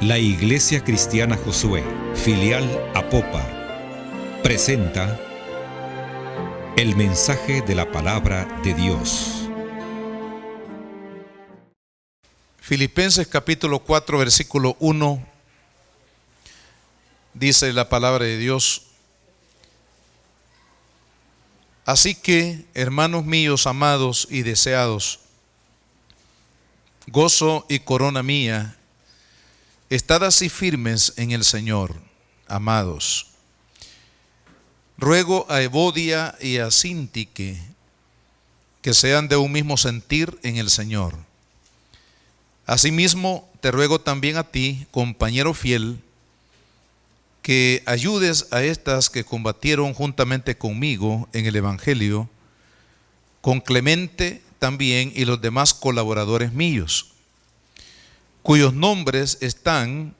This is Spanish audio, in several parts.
La Iglesia Cristiana Josué, filial Apopa, presenta el mensaje de la palabra de Dios. Filipenses capítulo 4, versículo 1, dice la palabra de Dios: Así que, hermanos míos amados y deseados, gozo y corona mía, estad así firmes en el Señor, amados. Ruego a Evodia y a Síntique que sean de un mismo sentir en el Señor. Asimismo, te ruego también a ti, compañero fiel, que ayudes a estas que combatieron juntamente conmigo en el Evangelio, con Clemente también y los demás colaboradores míos, cuyos nombres están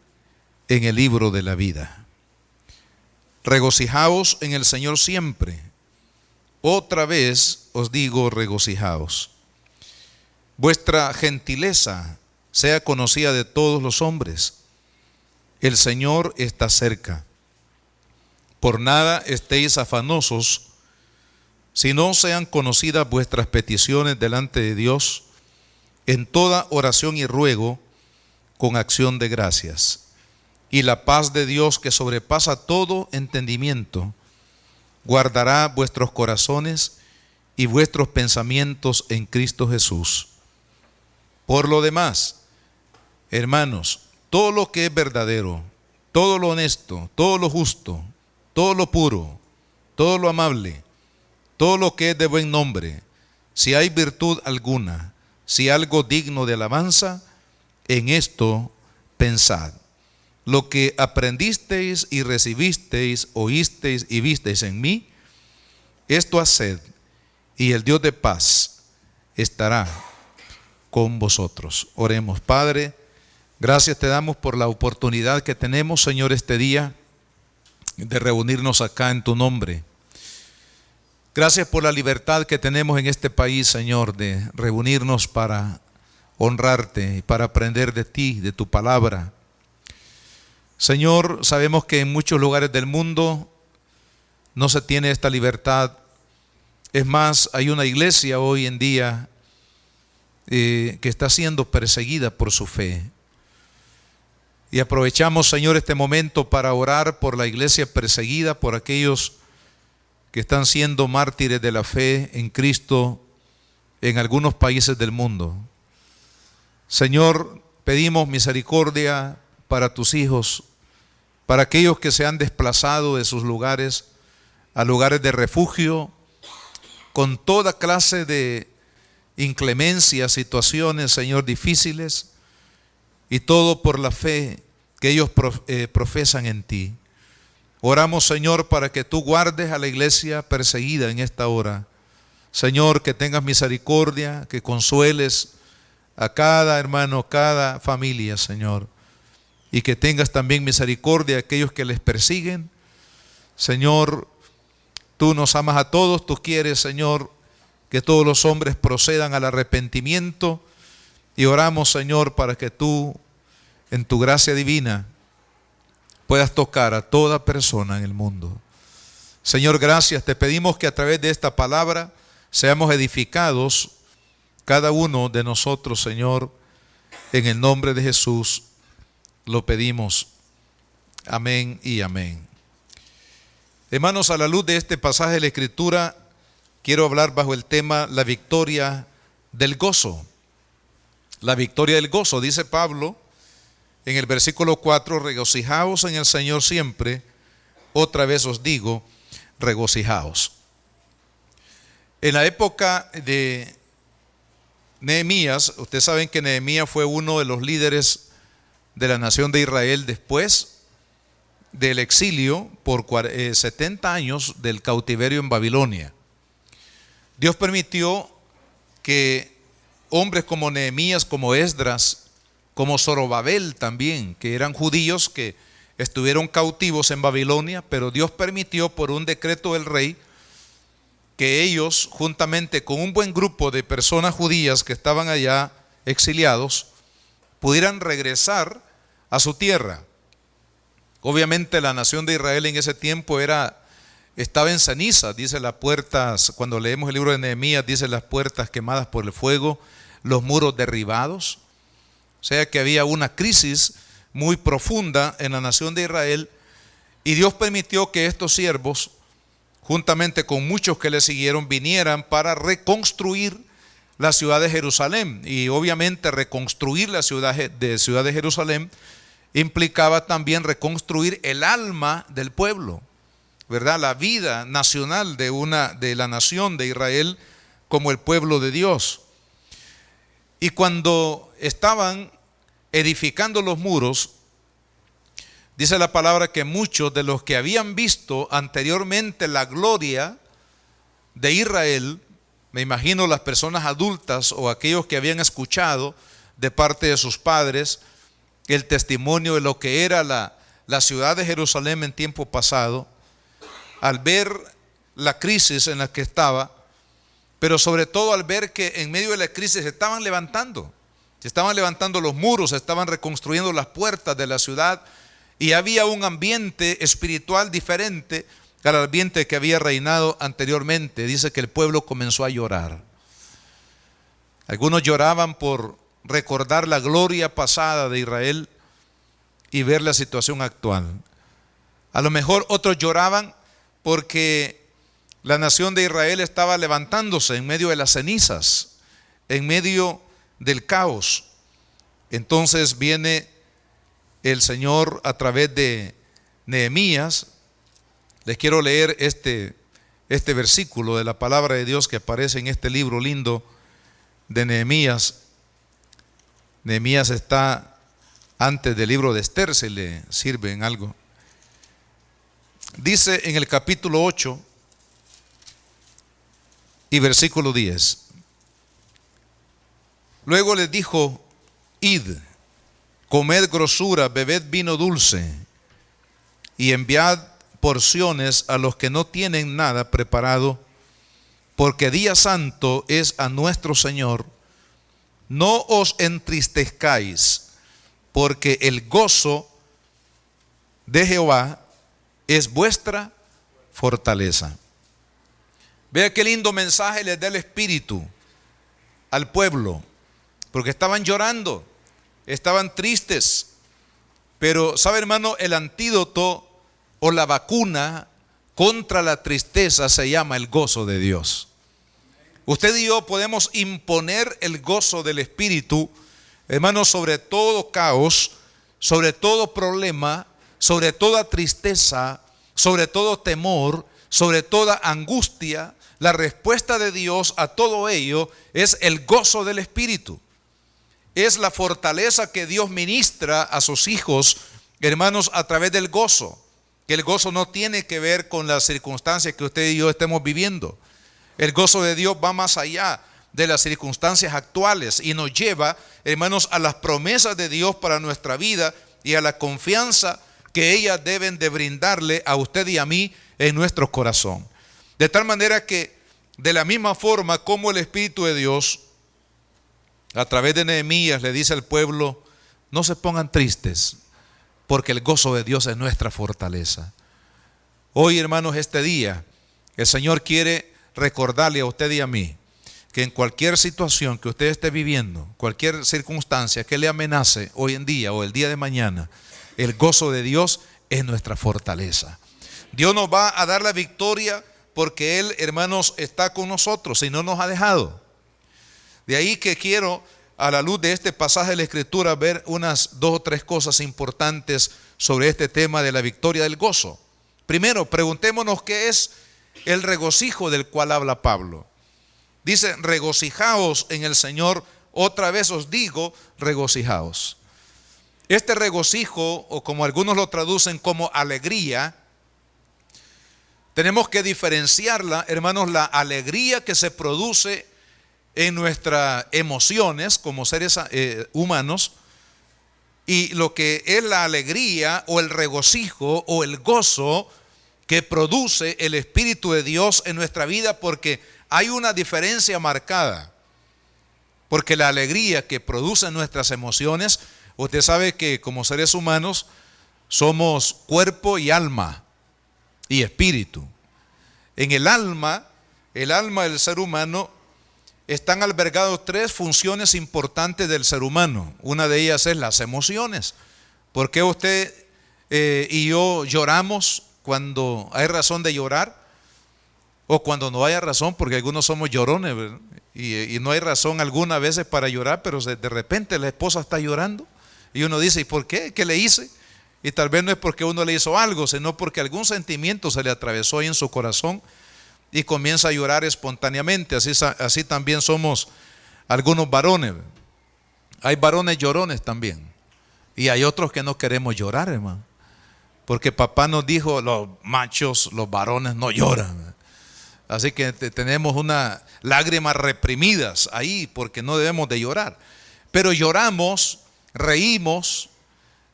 en el libro de la vida. Regocijaos en el Señor siempre. Otra vez os digo, regocijaos. Vuestra gentileza sea conocida de todos los hombres. El Señor está cerca. Por nada estéis afanosos, sino sean conocidas vuestras peticiones delante de Dios en toda oración y ruego con acción de gracias. Y la paz de Dios, que sobrepasa todo entendimiento, guardará vuestros corazones y vuestros pensamientos en Cristo Jesús. Por lo demás, hermanos, todo lo que es verdadero, todo lo honesto, todo lo justo, todo lo puro, todo lo amable, todo lo que es de buen nombre, si hay virtud alguna, si algo digno de alabanza, en esto pensad. Lo que aprendisteis y recibisteis, oísteis y visteis en mí, esto haced, y el Dios de paz estará con vosotros. Oremos. Padre, gracias te damos por la oportunidad que tenemos, Señor, este día de reunirnos acá en tu nombre. Gracias por la libertad que tenemos en este país, Señor, de reunirnos para honrarte y para aprender de ti, de tu palabra. Señor, sabemos que en muchos lugares del mundo no se tiene esta libertad. Es más, hay una iglesia hoy en día que está siendo perseguida por su fe. Y aprovechamos, Señor, este momento para orar por la iglesia perseguida, por aquellos que están siendo mártires de la fe en Cristo en algunos países del mundo. Señor, pedimos misericordia para tus hijos, para aquellos que se han desplazado de sus lugares a lugares de refugio, con toda clase de inclemencias, situaciones, Señor, difíciles, y todo por la fe que ellos profesan en ti. Oramos, Señor, para que tú guardes a la iglesia perseguida en esta hora. Señor, que tengas misericordia, que consueles a cada hermano, cada familia, Señor, y que tengas también misericordia a aquellos que les persiguen. Señor, tú nos amas a todos, tú quieres, Señor, que todos los hombres procedan al arrepentimiento, y oramos, Señor, para que tú, en tu gracia divina, puedas tocar a toda persona en el mundo. Señor, gracias, te pedimos que a través de esta palabra seamos edificados cada uno de nosotros, Señor, en el nombre de Jesús lo pedimos. Amén y amén. Hermanos, a la luz de este pasaje de la Escritura, quiero hablar bajo el tema la victoria del gozo. La victoria del gozo, dice Pablo en el versículo 4, regocijaos en el Señor siempre. Otra vez os digo, regocijaos. En la época de Nehemías, ustedes saben que Nehemías fue uno de los líderes de la nación de Israel después del exilio por 70 años del cautiverio en Babilonia. Dios permitió que hombres como Nehemías, como Esdras, como Zorobabel también, que eran judíos que estuvieron cautivos en Babilonia, pero Dios permitió por un decreto del rey que ellos, juntamente con un buen grupo de personas judías que estaban allá exiliados, pudieran regresar a su tierra. Obviamente la nación de Israel en ese tiempo estaba en ceniza, dice las puertas, cuando leemos el libro de Nehemías, dice las puertas quemadas por el fuego, los muros derribados. O sea que había una crisis muy profunda en la nación de Israel, y Dios permitió que estos siervos, juntamente con muchos que le siguieron, vinieran para reconstruir la ciudad de Jerusalén. Y obviamente reconstruir la ciudad de Jerusalén implicaba también reconstruir el alma del pueblo, ¿verdad? La vida nacional de la nación de Israel como el pueblo de Dios. Y cuando estaban edificando los muros, dice la palabra que muchos de los que habían visto anteriormente la gloria de Israel, me imagino las personas adultas o aquellos que habían escuchado de parte de sus padres el testimonio de lo que era la ciudad de Jerusalén en tiempo pasado, al ver la crisis en la que estaba, pero sobre todo al ver que en medio de la crisis se estaban levantando los muros, se estaban reconstruyendo las puertas de la ciudad, y había un ambiente espiritual diferente al ambiente que había reinado anteriormente. Dice que el pueblo comenzó a llorar. Algunos lloraban por recordar la gloria pasada de Israel y ver la situación actual. A lo mejor otros lloraban porque la nación de Israel estaba levantándose en medio de las cenizas, en medio del caos. Entonces viene el Señor a través de Nehemías. Les quiero leer este versículo de la palabra de Dios que aparece en este libro lindo de Nehemías. Nehemías está antes del libro de Esther, si le sirve en algo. Dice en el capítulo 8 y versículo 10: luego les dijo: id, comed grosura, bebed vino dulce, y enviad porciones a los que no tienen nada preparado, porque día santo es a nuestro Señor. No os entristezcáis, porque el gozo de Jehová es vuestra fortaleza. Vea qué lindo mensaje les da el Espíritu al pueblo, porque estaban llorando, estaban tristes. Pero sabe, hermano, el antídoto o la vacuna contra la tristeza se llama el gozo de Dios. Usted y yo podemos imponer el gozo del Espíritu, hermano, sobre todo caos, sobre todo problema, sobre toda tristeza, sobre todo temor, sobre toda angustia. La respuesta de Dios a todo ello es el gozo del Espíritu. Es la fortaleza que Dios ministra a sus hijos, hermanos, a través del gozo. Que el gozo no tiene que ver con las circunstancias que usted y yo estemos viviendo. El gozo de Dios va más allá de las circunstancias actuales y nos lleva, hermanos, a las promesas de Dios para nuestra vida y a la confianza que ellas deben de brindarle a usted y a mí en nuestro corazón. De tal manera que, de la misma forma como el Espíritu de Dios, a través de Nehemías, le dice al pueblo: no se pongan tristes, porque el gozo de Dios es nuestra fortaleza. Hoy, hermanos, este día, el Señor quiere recordarle a usted y a mí que en cualquier situación que usted esté viviendo, cualquier circunstancia que le amenace hoy en día o el día de mañana, el gozo de Dios es nuestra fortaleza. Dios nos va a dar la victoria porque Él, hermanos, está con nosotros y no nos ha dejado. De ahí que quiero, a la luz de este pasaje de la Escritura, ver unas 2 o 3 cosas importantes sobre este tema de la victoria del gozo. Primero, preguntémonos qué es el regocijo del cual habla Pablo. Dice: regocijaos en el Señor. Otra vez os digo, regocijaos. Este regocijo, o como algunos lo traducen como alegría, tenemos que diferenciarla, hermanos, la alegría que se produce en nuestras emociones como seres humanos, y lo que es la alegría o el regocijo o el gozo que produce el Espíritu de Dios en nuestra vida, porque hay una diferencia marcada. Porque la alegría que producen nuestras emociones Usted sabe que como seres humanos somos cuerpo y alma y espíritu. En el alma del ser humano están albergados tres funciones importantes del ser humano. Una de ellas es las emociones. ¿Por qué usted y yo lloramos cuando hay razón de llorar? O cuando no haya razón, porque algunos somos llorones, ¿verdad? Y no hay razón alguna a veces para llorar, pero de repente la esposa está llorando y uno dice, ¿y por qué? ¿Qué le hice? Y tal vez no es porque uno le hizo algo, sino porque algún sentimiento se le atravesó ahí en su corazón y comienza a llorar espontáneamente. Así también somos algunos varones. Hay varones llorones también. Y hay otros que no queremos llorar, hermano. Porque papá nos dijo, los machos, los varones no lloran. Así que tenemos unas lágrimas reprimidas ahí porque no debemos de llorar. Pero lloramos, reímos,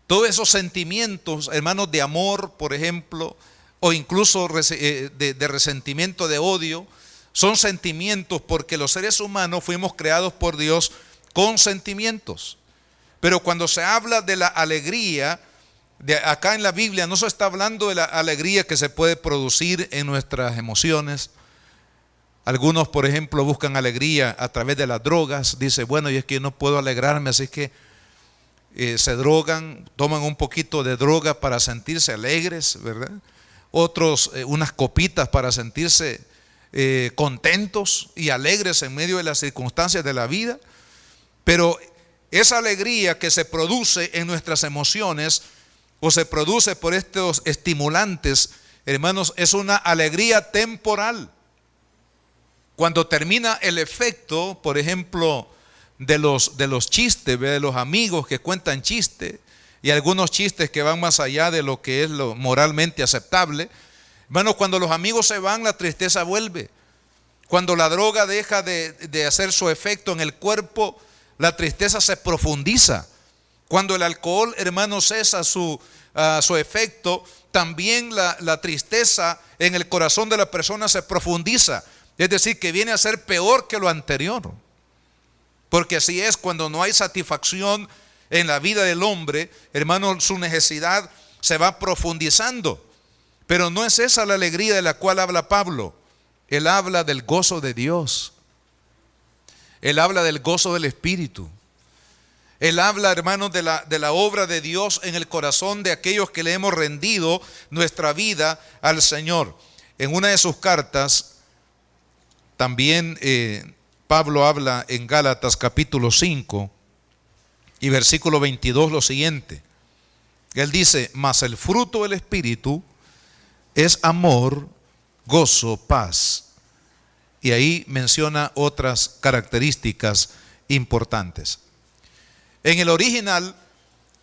todos esos sentimientos, hermanos, de amor, por ejemplo, o incluso de resentimiento, de odio, son sentimientos porque los seres humanos fuimos creados por Dios con sentimientos. Pero cuando se habla de la alegría, acá en la Biblia no se está hablando de la alegría que se puede producir en nuestras emociones. Algunos, por ejemplo, buscan alegría a través de las drogas. Dice, bueno, y es que yo no puedo alegrarme, así que se drogan, toman un poquito de droga para sentirse alegres, ¿verdad? Otros unas copitas para sentirse contentos y alegres en medio de las circunstancias de la vida. Pero esa alegría que se produce en nuestras emociones o se produce por estos estimulantes, hermanos, es una alegría temporal. Cuando termina el efecto, por ejemplo, de los chistes, de los amigos que cuentan chistes, y algunos chistes que van más allá de lo que es lo moralmente aceptable, hermanos, cuando los amigos se van, la tristeza vuelve. Cuando la droga deja de hacer su efecto en el cuerpo, la tristeza se profundiza. Cuando el alcohol, hermanos, cesa su efecto, también la tristeza en el corazón de la persona se profundiza. Es decir, que viene a ser peor que lo anterior. Porque así es, cuando no hay satisfacción en la vida del hombre, hermano, su necesidad se va profundizando. Pero no es esa la alegría de la cual habla Pablo. Él habla del gozo de Dios. Él habla del gozo del Espíritu. Él habla, hermanos, de la obra de Dios en el corazón de aquellos que le hemos rendido nuestra vida al Señor. En una de sus cartas, también Pablo habla en Gálatas capítulo 5 y versículo 22 lo siguiente. Él dice, mas el fruto del Espíritu es amor, gozo, paz. Y ahí menciona otras características importantes. En el original,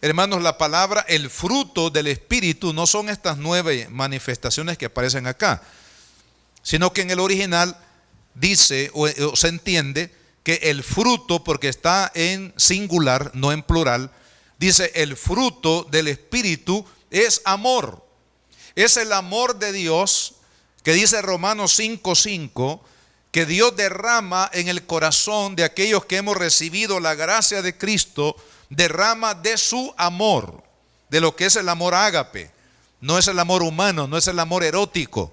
hermanos, la palabra el fruto del Espíritu no son estas 9 manifestaciones que aparecen acá, sino que en el original dice o se entiende que el fruto, porque está en singular, no en plural, dice el fruto del Espíritu es amor. Es el amor de Dios que dice Romanos 5:5, que Dios derrama en el corazón de aquellos que hemos recibido la gracia de Cristo, derrama de su amor, de lo que es el amor ágape. No es el amor humano, no es el amor erótico,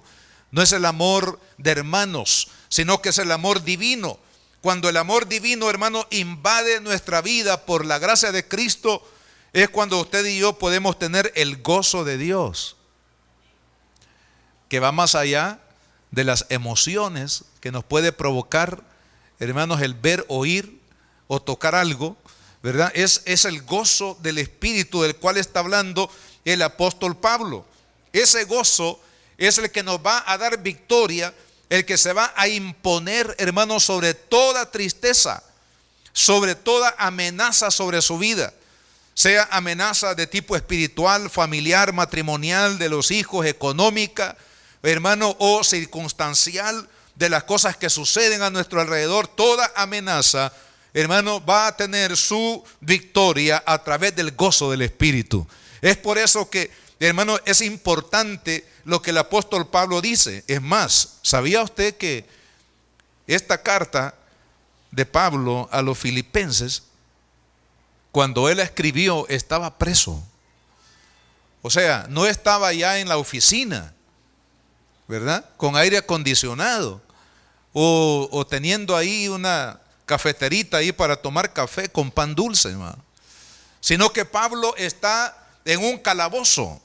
no es el amor de hermanos, sino que es el amor divino. Cuando el amor divino, hermano, invade nuestra vida por la gracia de Cristo, es cuando usted y yo podemos tener el gozo de Dios, que va más allá de las emociones que nos puede provocar, hermanos, el ver, oír o tocar algo, ¿verdad? Es el gozo del Espíritu del cual está hablando el apóstol Pablo. Ese gozo es el que nos va a dar victoria, el que se va a imponer, hermanos, sobre toda tristeza, sobre toda amenaza sobre su vida, sea amenaza de tipo espiritual, familiar, matrimonial, de los hijos, económica, hermano, o circunstancial, de las cosas que suceden a nuestro alrededor. Toda amenaza, hermano, va a tener su victoria a través del gozo del Espíritu. Es por eso que, hermano, es importante lo que el apóstol Pablo dice. Es más, ¿sabía usted que esta carta de Pablo a los filipenses cuando él escribió, estaba preso. O sea, no estaba ya en la oficina, ¿verdad? Con aire acondicionado o teniendo ahí una cafeterita ahí para tomar café con pan dulce, hermano. Sino que Pablo está en un calabozo.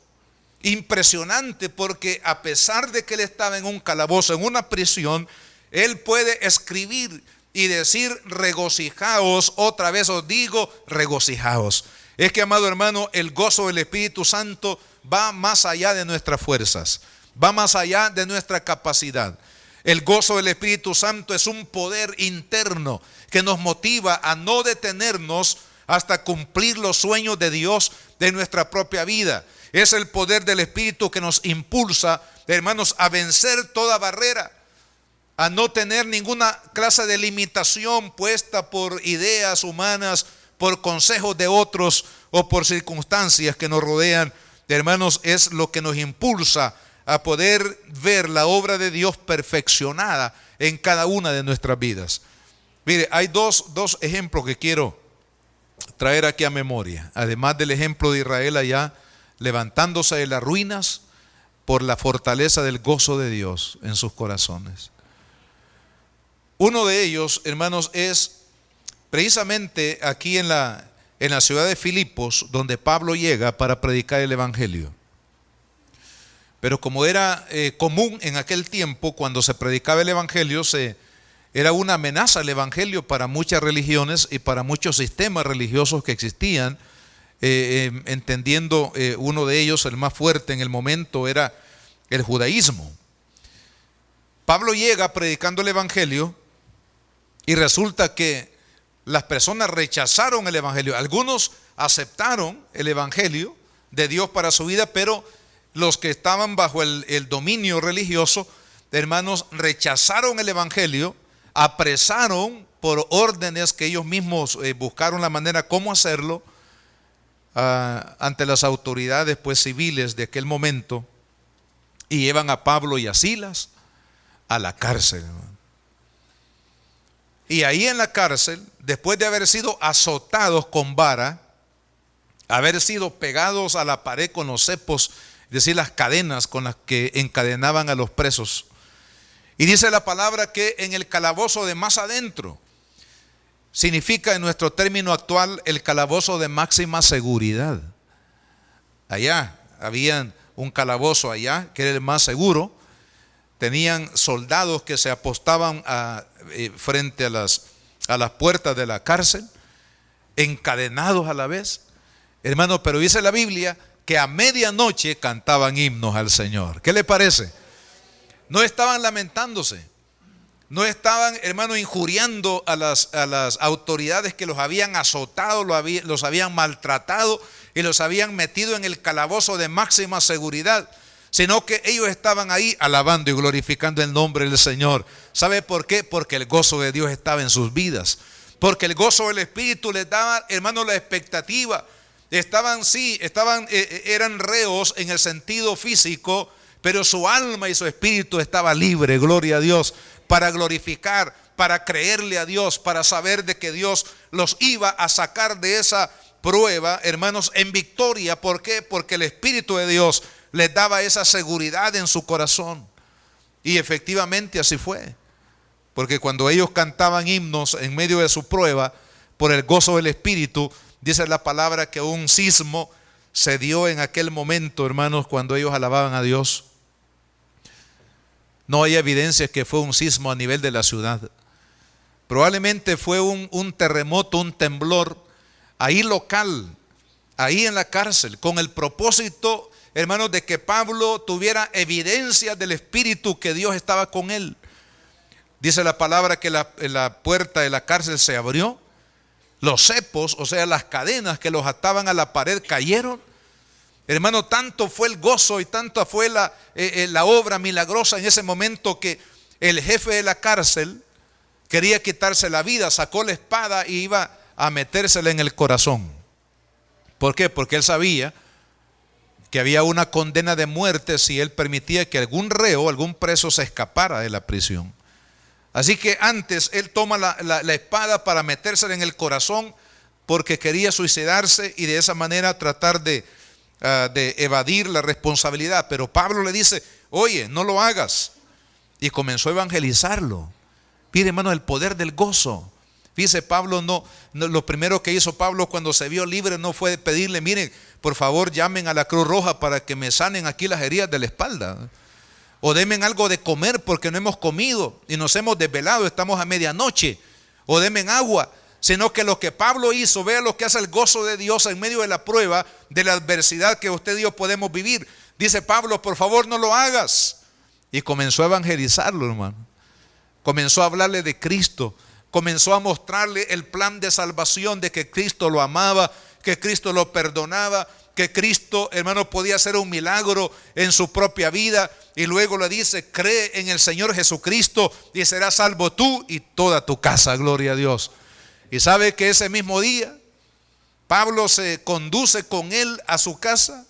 Impresionante, porque a pesar de que él estaba en un calabozo, en una prisión, él puede escribir y decir: regocijaos. Otra vez os digo, regocijaos. Es que, amado hermano, el gozo del Espíritu Santo va más allá de nuestras fuerzas, va más allá de nuestra capacidad. El gozo del Espíritu Santo es un poder interno que nos motiva a no detenernos hasta cumplir los sueños de Dios de nuestra propia vida. Es el poder del Espíritu que nos impulsa, hermanos, a vencer toda barrera, a no tener ninguna clase de limitación puesta por ideas humanas, por consejos de otros o por circunstancias que nos rodean. Hermanos, es lo que nos impulsa a poder ver la obra de Dios perfeccionada en cada una de nuestras vidas. Mire, hay dos ejemplos que quiero traer aquí a memoria, además del ejemplo de Israel allá levantándose de las ruinas por la fortaleza del gozo de Dios en sus corazones. Uno de ellos, hermanos, es precisamente aquí en la ciudad de Filipos, donde Pablo llega para predicar el evangelio. Pero como era común en aquel tiempo, cuando se predicaba el evangelio, era una amenaza el evangelio para muchas religiones y para muchos sistemas religiosos que existían, entendiendo uno de ellos, el más fuerte en el momento, era el judaísmo. Pablo llega predicando el evangelio y resulta que las personas rechazaron el evangelio. Algunos aceptaron el evangelio de Dios para su vida, pero los que estaban bajo el dominio religioso, hermanos, rechazaron el evangelio, apresaron por órdenes que ellos mismos buscaron la manera cómo hacerlo ante las autoridades pues civiles de aquel momento, y llevan a Pablo y a Silas a la cárcel, hermano. Y ahí en la cárcel, después de haber sido azotados con vara, haber sido pegados a la pared con los cepos, es decir, las cadenas con las que encadenaban a los presos. Y dice la palabra que en el calabozo de más adentro, significa en nuestro término actual el calabozo de máxima seguridad. Allá habían un calabozo allá que era el más seguro. Tenían soldados que se apostaban frente a las puertas de la cárcel, encadenados a la vez. Hermano, pero dice la Biblia que a medianoche cantaban himnos al Señor. ¿Qué le parece? No estaban lamentándose, no estaban, hermano, injuriando a las autoridades que los habían azotado, los habían maltratado y los habían metido en el calabozo de máxima seguridad, sino que ellos estaban ahí alabando y glorificando el nombre del Señor. ¿Sabe por qué? Porque el gozo de Dios estaba en sus vidas, porque el gozo del Espíritu les daba, hermano, la expectativa. Eran reos en el sentido físico, pero su alma y su espíritu estaba libre, gloria a Dios, para glorificar, para creerle a Dios, para saber de que Dios los iba a sacar de esa prueba, hermanos, en victoria. ¿Por qué? Porque el Espíritu de Dios les daba esa seguridad en su corazón. Y efectivamente así fue, porque cuando ellos cantaban himnos en medio de su prueba, por el gozo del Espíritu, dice la palabra que un sismo se dio en aquel momento, hermanos, cuando ellos alababan a Dios. No hay evidencia que fue un sismo a nivel de la ciudad. Probablemente fue un terremoto, un temblor ahí local, ahí en la cárcel, con el propósito, hermanos, de que Pablo tuviera evidencia del Espíritu, que Dios estaba con él. Dice la palabra que la puerta de la cárcel se abrió, los cepos, o sea, las cadenas que los ataban a la pared cayeron. Hermano, tanto fue el gozo y tanto fue la obra milagrosa en ese momento que el jefe de la cárcel quería quitarse la vida, sacó la espada y iba a metérsela en el corazón. ¿Por qué? Porque él sabía que había una condena de muerte si él permitía que algún reo, algún preso se escapara de la prisión. Así que antes él toma la espada para metérsela en el corazón porque quería suicidarse y de esa manera tratar de evadir la responsabilidad. Pero Pablo le dice, oye, no lo hagas. Y comenzó a evangelizarlo. Mire, hermano, el poder del gozo. Fíjese, Pablo lo primero que hizo Pablo cuando se vio libre no fue pedirle, miren, por favor llamen a la Cruz Roja para que me sanen aquí las heridas de la espalda. O denme algo de comer porque no hemos comido y nos hemos desvelado, estamos a medianoche. O denme agua. Sino que lo que Pablo hizo, vea lo que hace el gozo de Dios en medio de la prueba, de la adversidad que usted y yo podemos vivir. Dice Pablo, por favor no lo hagas. Y comenzó a evangelizarlo, hermano. Comenzó a hablarle de Cristo. Comenzó a mostrarle el plan de salvación, de que Cristo lo amaba, que Cristo lo perdonaba, que Cristo, hermano, podía hacer un milagro en su propia vida. Y luego le dice, cree en el Señor Jesucristo y serás salvo tú y toda tu casa, gloria a Dios. Y sabe que ese mismo día Pablo se conduce con él a su casa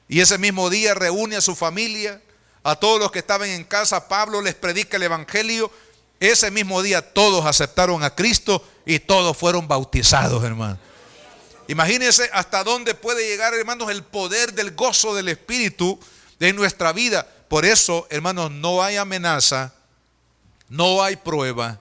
y ese mismo día reúne a su familia, a todos los que estaban en casa. Pablo les predica el evangelio. Ese mismo día todos aceptaron a Cristo y todos fueron bautizados, hermano. Imagínense hasta dónde puede llegar, hermanos, el poder del gozo del Espíritu en nuestra vida. Por eso, hermanos, no hay amenaza, no hay prueba,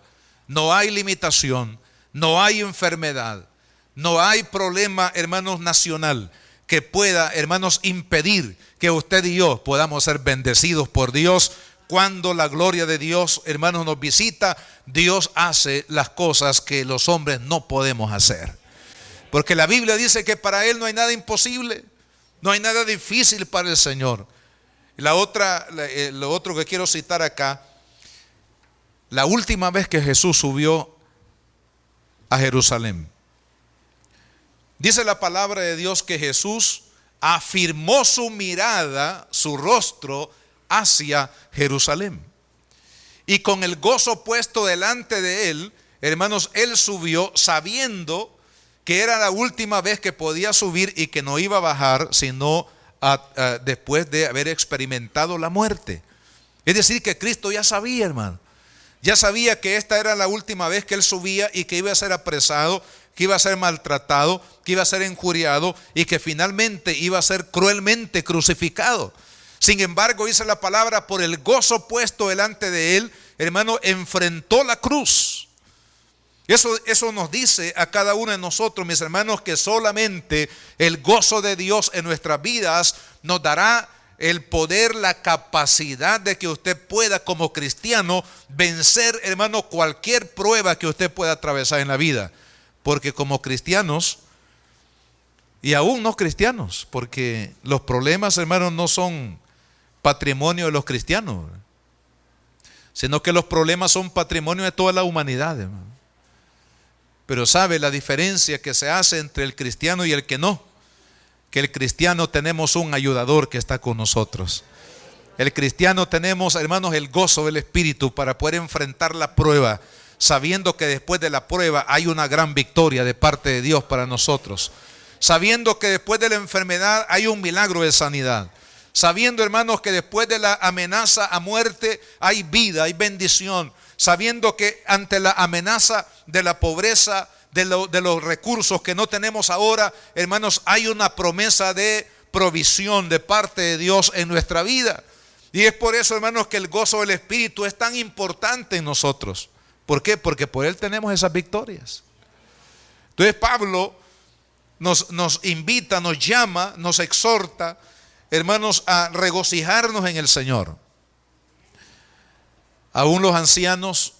no hay limitación, no hay enfermedad, no hay problema, hermanos, nacional que pueda, hermanos, impedir que usted y yo podamos ser bendecidos por Dios. Cuando la gloria de Dios, hermanos, nos visita, Dios hace las cosas que los hombres no podemos hacer. Porque la Biblia dice que para Él no hay nada imposible, no hay nada difícil para el Señor. Lo otro que quiero citar acá, la última vez que Jesús subió a Jerusalén, dice la palabra de Dios que Jesús afirmó su mirada, su rostro hacia Jerusalén. Y con el gozo puesto delante de él, hermanos, él subió sabiendo que era la última vez que podía subir y que no iba a bajar sino después de haber experimentado la muerte. Es decir, que Cristo ya sabía, hermano. Ya sabía que esta era la última vez que él subía y que iba a ser apresado, que iba a ser maltratado, que iba a ser injuriado y que finalmente iba a ser cruelmente crucificado. Sin embargo, dice la palabra, por el gozo puesto delante de él, hermano, enfrentó la cruz. Eso nos dice a cada uno de nosotros, mis hermanos, que solamente el gozo de Dios en nuestras vidas nos dará el poder, la capacidad de que usted pueda como cristiano vencer, hermano, cualquier prueba que usted pueda atravesar en la vida. Porque como cristianos, y aún no cristianos, porque los problemas, hermanos, no son patrimonio de los cristianos, sino que los problemas son patrimonio de toda la humanidad, hermano. Pero sabe la diferencia que se hace entre el cristiano y el que no. Que el cristiano tenemos un ayudador que está con nosotros. El cristiano tenemos, hermanos, el gozo del Espíritu para poder enfrentar la prueba, sabiendo que después de la prueba hay una gran victoria de parte de Dios para nosotros. Sabiendo que después de la enfermedad hay un milagro de sanidad. Sabiendo, hermanos, que después de la amenaza a muerte hay vida, hay bendición. Sabiendo que ante la amenaza de la pobreza, de los recursos que no tenemos ahora, hermanos, hay una promesa de provisión de parte de Dios en nuestra vida. Y es por eso, hermanos, que el gozo del Espíritu es tan importante en nosotros. ¿Por qué? Porque por Él tenemos esas victorias. Entonces Pablo nos invita, nos llama, nos exhorta, hermanos, a regocijarnos en el Señor. Aún los ancianos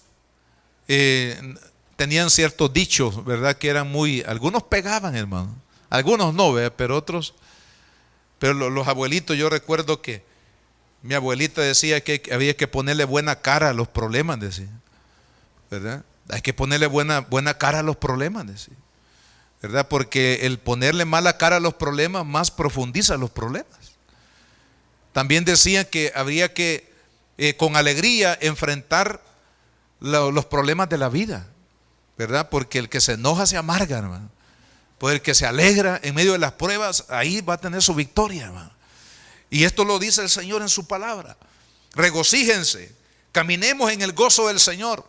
tenían ciertos dichos, ¿verdad? Que eran algunos pegaban, hermano. Algunos no, ¿verdad? Pero otros. Pero los abuelitos, yo recuerdo que mi abuelita decía que había que ponerle buena cara a los problemas, decía. ¿Verdad? Hay que ponerle buena cara a los problemas, decía. ¿Verdad? Porque el ponerle mala cara a los problemas más profundiza los problemas. También decían que habría que con alegría enfrentar los problemas de la vida, ¿verdad? Porque el que se enoja se amarga, hermano. Pues el que se alegra en medio de las pruebas, ahí va a tener su victoria, hermano. Y esto lo dice el Señor en su palabra. Regocíjense, caminemos en el gozo del Señor.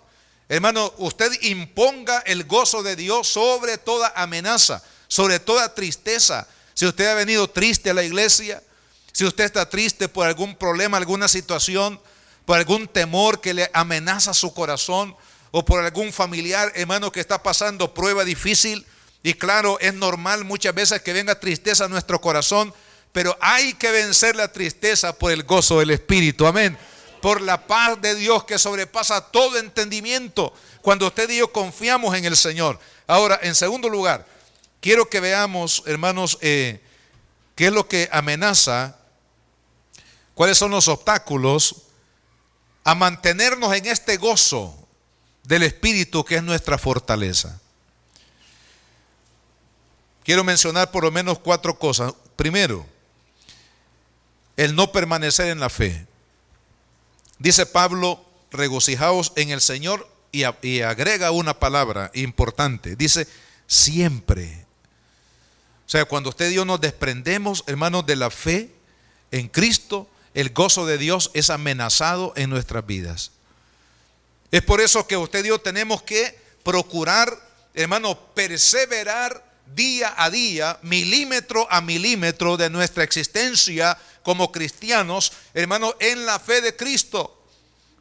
Hermano, usted imponga el gozo de Dios sobre toda amenaza, sobre toda tristeza. Si usted ha venido triste a la iglesia, si usted está triste por algún problema, alguna situación, por algún temor que le amenaza su corazón, o por algún familiar, hermano, que está pasando prueba difícil, y claro, es normal muchas veces que venga tristeza a nuestro corazón, pero hay que vencer la tristeza por el gozo del Espíritu, amén, por la paz de Dios que sobrepasa todo entendimiento, cuando usted y yo confiamos en el Señor. Ahora, en segundo lugar, quiero que veamos, hermanos, qué es lo que amenaza, cuáles son los obstáculos a mantenernos en este gozo del Espíritu que es nuestra fortaleza. Quiero mencionar por lo menos 4 cosas. Primero, el no permanecer en la fe. Dice Pablo, regocijaos en el Señor, y agrega una palabra importante. Dice, siempre. O sea, cuando usted y yo nos desprendemos, hermanos, de la fe en Cristo, el gozo de Dios es amenazado en nuestras vidas. Es por eso que usted y yo tenemos que procurar, hermano, perseverar día a día, milímetro a milímetro de nuestra existencia como cristianos, hermano, en la fe de Cristo.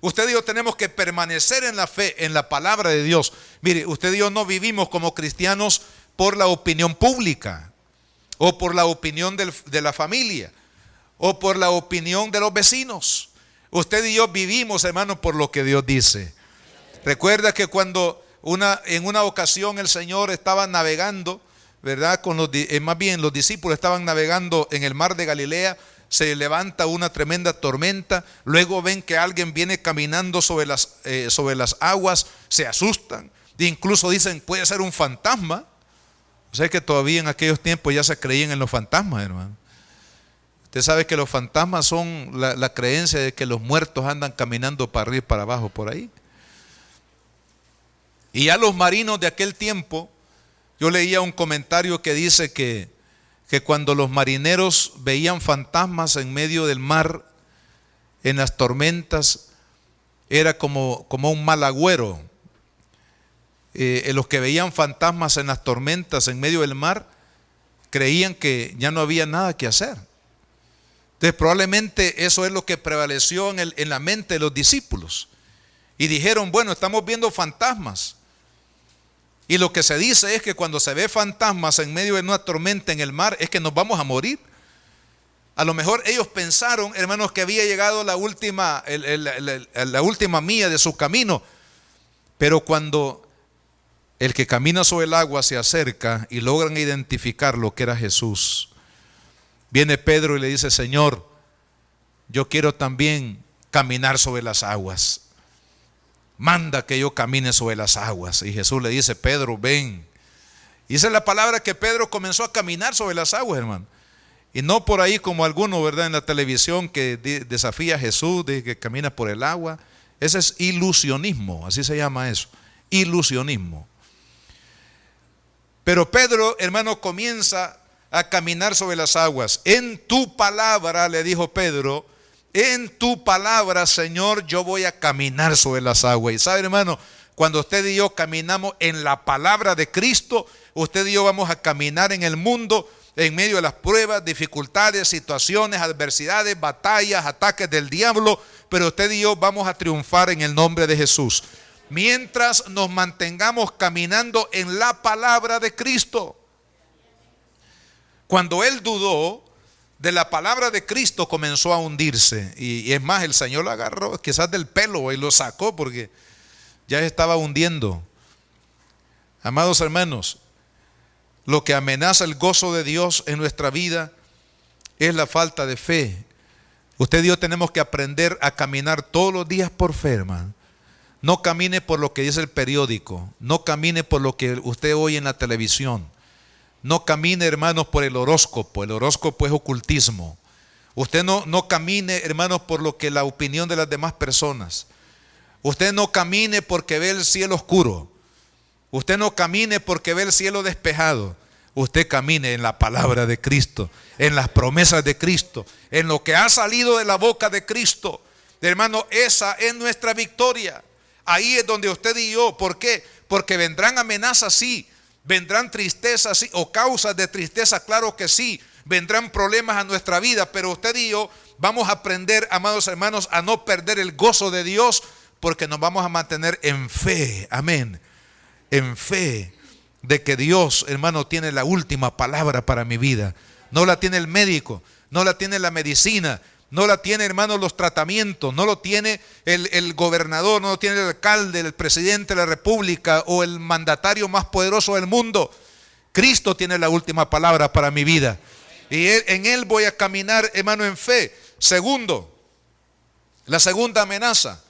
Usted y yo tenemos que permanecer en la fe, en la palabra de Dios. Mire, usted y yo no vivimos como cristianos por la opinión pública, o por la opinión de la familia, o por la opinión de los vecinos. Usted y yo vivimos, hermano, por lo que Dios dice. Recuerda que cuando en una ocasión el Señor estaba navegando, ¿verdad? Más bien los discípulos estaban navegando en el mar de Galilea, se levanta una tremenda tormenta, luego ven que alguien viene caminando sobre las aguas, se asustan, e incluso dicen, puede ser un fantasma. O sea que todavía en aquellos tiempos ya se creían en los fantasmas, hermano. Usted sabe que los fantasmas son la creencia de que los muertos andan caminando para arriba y para abajo por ahí. Y ya los marinos de aquel tiempo, yo leía un comentario que dice que cuando los marineros veían fantasmas en medio del mar, en las tormentas, era como un mal agüero. Los que veían fantasmas en las tormentas en medio del mar, creían que ya no había nada que hacer. Entonces probablemente eso es lo que prevaleció en la mente de los discípulos. Y dijeron, bueno, estamos viendo fantasmas. Y lo que se dice es que cuando se ve fantasmas en medio de una tormenta en el mar, es que nos vamos a morir. A lo mejor ellos pensaron, hermanos, que había llegado la última milla de su camino. Pero cuando el que camina sobre el agua se acerca y logran identificar lo que era Jesús, viene Pedro y le dice, Señor, yo quiero también caminar sobre las aguas. Manda que yo camine sobre las aguas. Y Jesús le dice, Pedro, ven. Y esa es la palabra que Pedro comenzó a caminar sobre las aguas, hermano. Y no por ahí como alguno, ¿verdad?, en la televisión que desafía a Jesús, de que camina por el agua. Ese es ilusionismo, así se llama eso, ilusionismo. Pero Pedro, hermano, comienza a caminar sobre las aguas. En tu palabra, le dijo Pedro, en tu palabra, Señor, yo voy a caminar sobre las aguas. Y sabe, hermano, cuando usted y yo caminamos en la palabra de Cristo, usted y yo vamos a caminar en el mundo en medio de las pruebas, dificultades, situaciones, adversidades, batallas, ataques del diablo, pero usted y yo vamos a triunfar en el nombre de Jesús. Mientras nos mantengamos caminando en la palabra de Cristo. Cuando él dudó de la palabra de Cristo, comenzó a hundirse. Y es más, el Señor lo agarró quizás del pelo y lo sacó porque ya estaba hundiendo. Amados hermanos, lo que amenaza el gozo de Dios en nuestra vida es la falta de fe. Usted y yo tenemos que aprender a caminar todos los días por fe, hermano. No camine por lo que dice el periódico. No camine por lo que usted oye en la televisión. No camine, hermanos, por el horóscopo. El horóscopo es ocultismo. Usted no camine, hermanos, por lo que la opinión de las demás personas. Usted no camine porque ve el cielo oscuro. Usted no camine porque ve el cielo despejado. Usted camine en la palabra de Cristo, en las promesas de Cristo, en lo que ha salido de la boca de Cristo. Hermano, esa es nuestra victoria. Ahí es donde usted y yo, ¿por qué? Porque vendrán amenazas, sí. Vendrán tristezas, sí. O causas de tristeza, claro que sí. Vendrán problemas a nuestra vida, pero usted y yo vamos a aprender, amados hermanos, a no perder el gozo de Dios, porque nos vamos a mantener en fe. Amén. En fe de que Dios, hermano, tiene la última palabra para mi vida. No la tiene el médico, no la tiene la medicina, no la tiene, hermano, los tratamientos, no lo tiene el gobernador, no lo tiene el alcalde, el presidente de la república o el mandatario más poderoso del mundo. Cristo tiene la última palabra para mi vida. Y en Él voy a caminar, hermano, en fe. Segundo, la segunda amenaza,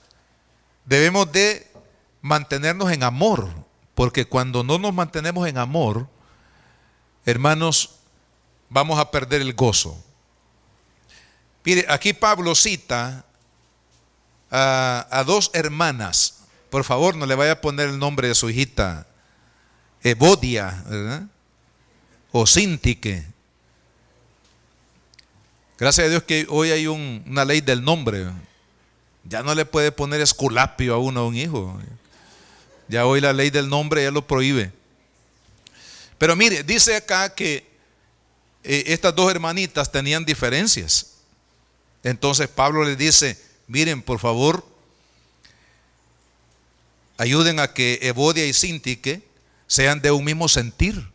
debemos de mantenernos en amor, porque cuando no nos mantenemos en amor, hermanos, vamos a perder el gozo. Mire, aquí Pablo cita a dos hermanas. Por favor, no le vaya a poner el nombre de su hijita Evodia, ¿verdad? O Sintique. Gracias a Dios que hoy hay una ley del nombre. Ya no le puede poner Esculapio a un hijo. Ya hoy la ley del nombre ya lo prohíbe. Pero mire, dice acá que estas dos hermanitas tenían diferencias. Entonces Pablo les dice, miren, por favor, ayuden a que Evodia y Sintique sean de un mismo sentir.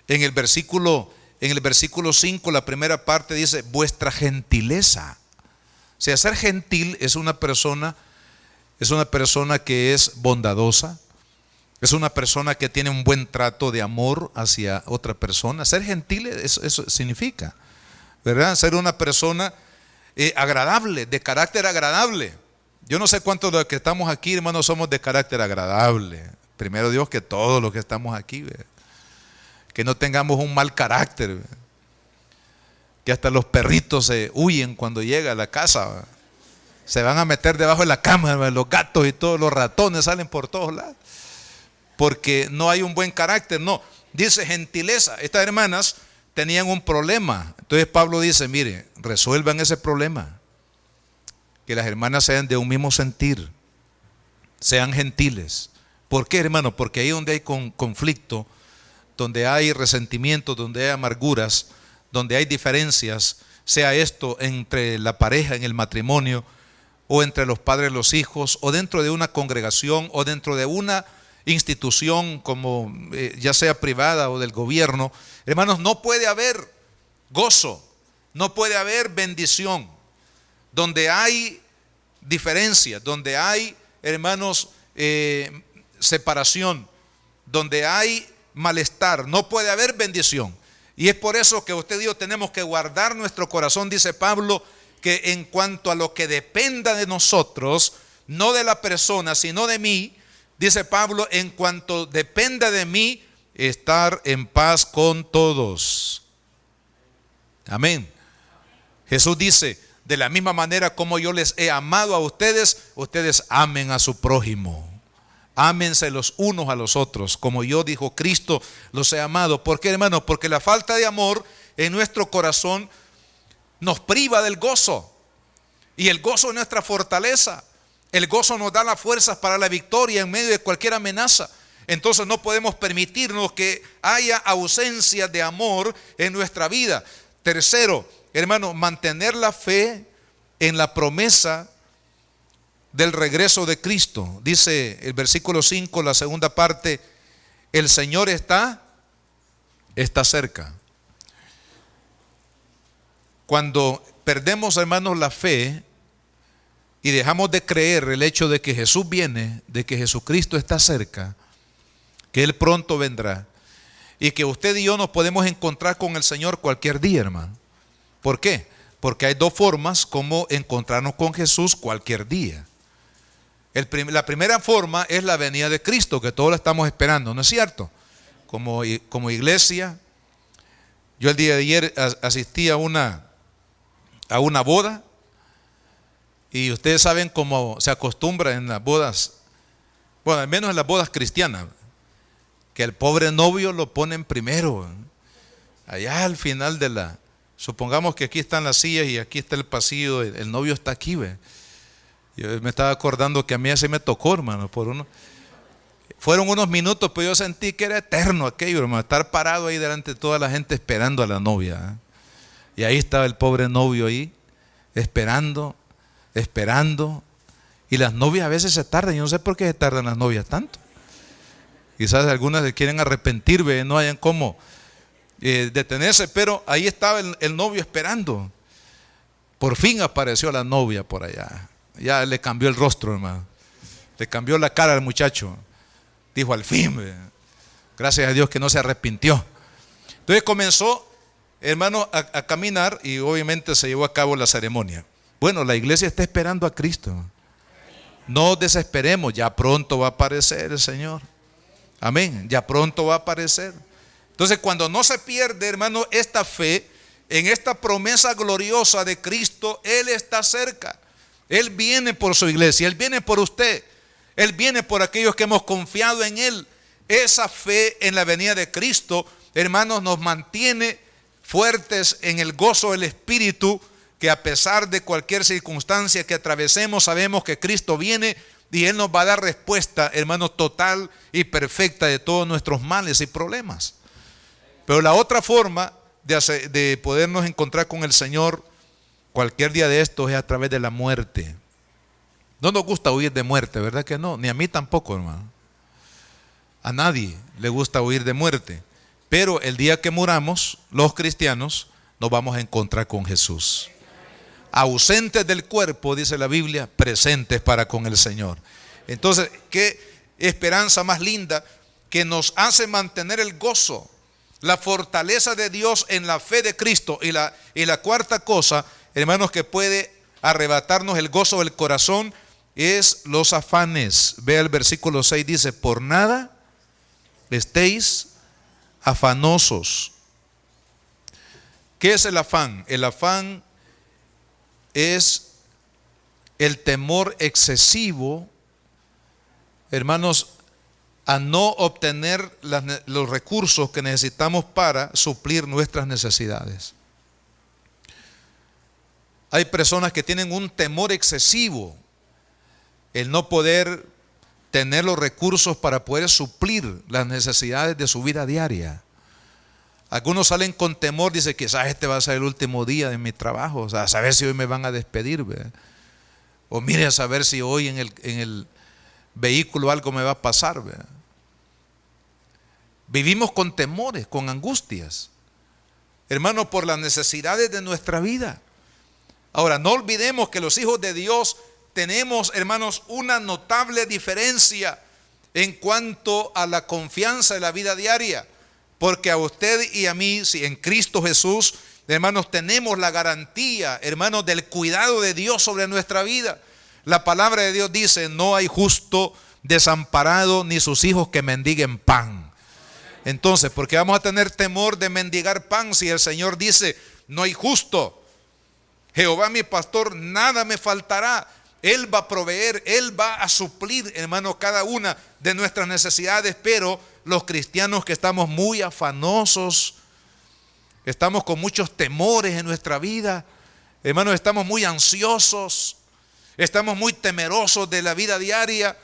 En el versículo 5, la primera parte dice, vuestra gentileza. O sea, ser gentil es una persona que es bondadosa, es una persona que tiene un buen trato de amor hacia otra persona. Ser gentil, eso significa, ¿verdad? Ser una persona agradable, de carácter agradable. Yo no sé cuántos de los que estamos aquí, hermanos, somos de carácter agradable. Primero Dios que todos los que estamos aquí, ¿verdad? Que no tengamos un mal carácter, ¿verdad? Que hasta los perritos se huyen cuando llega a la casa, ¿verdad? Se van a meter debajo de la cama, ¿verdad? Los gatos y todos los ratones salen por todos lados, porque no hay un buen carácter. No, dice gentileza. Estas hermanas tenían un problema. Entonces Pablo dice, mire, resuelvan ese problema. Que las hermanas sean de un mismo sentir, sean gentiles. ¿Por qué, hermano? Porque ahí donde hay conflicto, donde hay resentimiento, donde hay amarguras, donde hay diferencias, sea esto entre la pareja en el matrimonio, o entre los padres y los hijos, o dentro de una congregación, o dentro de una institución como ya sea privada o del gobierno, hermanos, no puede haber gozo, no puede haber bendición donde hay diferencias, donde hay, hermanos, separación, donde hay malestar, no puede haber bendición. Y es por eso que usted y yo tenemos que guardar nuestro corazón, dice Pablo, que en cuanto a lo que dependa de nosotros, no de la persona, sino de mí, dice Pablo, en cuanto dependa de mí, estar en paz con todos. Amén. Jesús dice, de la misma manera como yo les he amado a ustedes, ustedes amen a su prójimo. Ámense los unos a los otros, como yo, dijo Cristo, los he amado. ¿Por qué, hermano? Porque la falta de amor en nuestro corazón nos priva del gozo. Y el gozo es nuestra fortaleza. El gozo nos da las fuerzas para la victoria en medio de cualquier amenaza. Entonces no podemos permitirnos que haya ausencia de amor en nuestra vida. Tercero, hermano, mantener la fe en la promesa del regreso de Cristo. Dice el versículo 5, la segunda parte, el Señor está cerca. Cuando perdemos, hermanos, la fe y dejamos de creer el hecho de que Jesús viene, de que Jesucristo está cerca, que Él pronto vendrá, y que usted y yo nos podemos encontrar con el Señor cualquier día, hermano. ¿Por qué? Porque hay dos formas como encontrarnos con Jesús cualquier día. La primera forma es la venida de Cristo, que todos la estamos esperando, ¿no es cierto? Como iglesia, yo el día de ayer asistí a una boda, y ustedes saben cómo se acostumbra en las bodas, bueno, al menos en las bodas cristianas, que el pobre novio lo ponen primero, allá al final supongamos que aquí están las sillas y aquí está el pasillo, el novio está aquí, ¿ve? Yo me estaba acordando que a mí así me tocó, hermano, fueron unos minutos, pero yo sentí que era eterno aquello, hermano, estar parado ahí delante de toda la gente esperando a la novia. Y ahí estaba el pobre novio ahí, esperando. Y las novias a veces se tardan, yo no sé por qué se tardan las novias tanto. Quizás algunas se quieren arrepentir, no hayan cómo detenerse, pero ahí estaba el novio esperando. Por fin apareció la novia por allá. Ya le cambió el rostro, hermano. Le cambió la cara al muchacho. Dijo, al fin, gracias a Dios que no se arrepintió. Entonces comenzó, hermano, a caminar y obviamente se llevó a cabo la ceremonia. Bueno, la iglesia está esperando a Cristo. No desesperemos, ya pronto va a aparecer el Señor. Amén, ya pronto va a aparecer. Entonces, cuando no se pierde, hermano, esta fe en esta promesa gloriosa de Cristo, Él está cerca. Él viene por su iglesia, Él viene por usted, Él viene por aquellos que hemos confiado en Él. Esa fe en la venida de Cristo, hermanos, nos mantiene fuertes en el gozo del Espíritu, que a pesar de cualquier circunstancia que atravesemos, sabemos que Cristo viene y Él nos va a dar respuesta, hermanos, total y perfecta de todos nuestros males y problemas. Pero la otra forma de podernos encontrar con el Señor cualquier día de estos es a través de la muerte. No nos gusta huir de muerte, ¿verdad que no? Ni a mí tampoco, hermano. A nadie le gusta huir de muerte. Pero el día que muramos, los cristianos, nos vamos a encontrar con Jesús. Ausentes del cuerpo, dice la Biblia, presentes para con el Señor. Entonces, qué esperanza más linda que nos hace mantener el gozo, la fortaleza de Dios en la fe de Cristo. Y la cuarta cosa, hermanos, que puede arrebatarnos el gozo del corazón es los afanes. Vea el versículo 6, dice, por nada estéis afanosos. ¿Qué es el afán? El afán es el temor excesivo, hermanos, a no obtener los recursos que necesitamos para suplir nuestras necesidades. Hay personas que tienen un temor excesivo, el no poder tener los recursos para poder suplir las necesidades de su vida diaria. Algunos salen con temor, dicen quizás este va a ser el último día de mi trabajo, o sea, a saber si hoy me van a despedir, ¿verdad? O mire a saber si hoy en el vehículo algo me va a pasar, ¿verdad? Vivimos con temores, con angustias, hermanos, por las necesidades de nuestra vida. Ahora, no olvidemos que los hijos de Dios tenemos, hermanos, una notable diferencia en cuanto a la confianza de la vida diaria. Porque a usted y a mí, si en Cristo Jesús, hermanos, tenemos la garantía, hermanos, del cuidado de Dios sobre nuestra vida. La palabra de Dios dice, no hay justo desamparado ni sus hijos que mendiguen pan. Entonces, ¿por qué vamos a tener temor de mendigar pan si el Señor dice, no hay justo? Jehová mi pastor, nada me faltará. Él va a proveer, Él va a suplir, hermanos, cada una de nuestras necesidades. Pero los cristianos que estamos muy afanosos, estamos con muchos temores en nuestra vida, hermanos, estamos muy ansiosos, estamos muy temerosos de la vida diaria.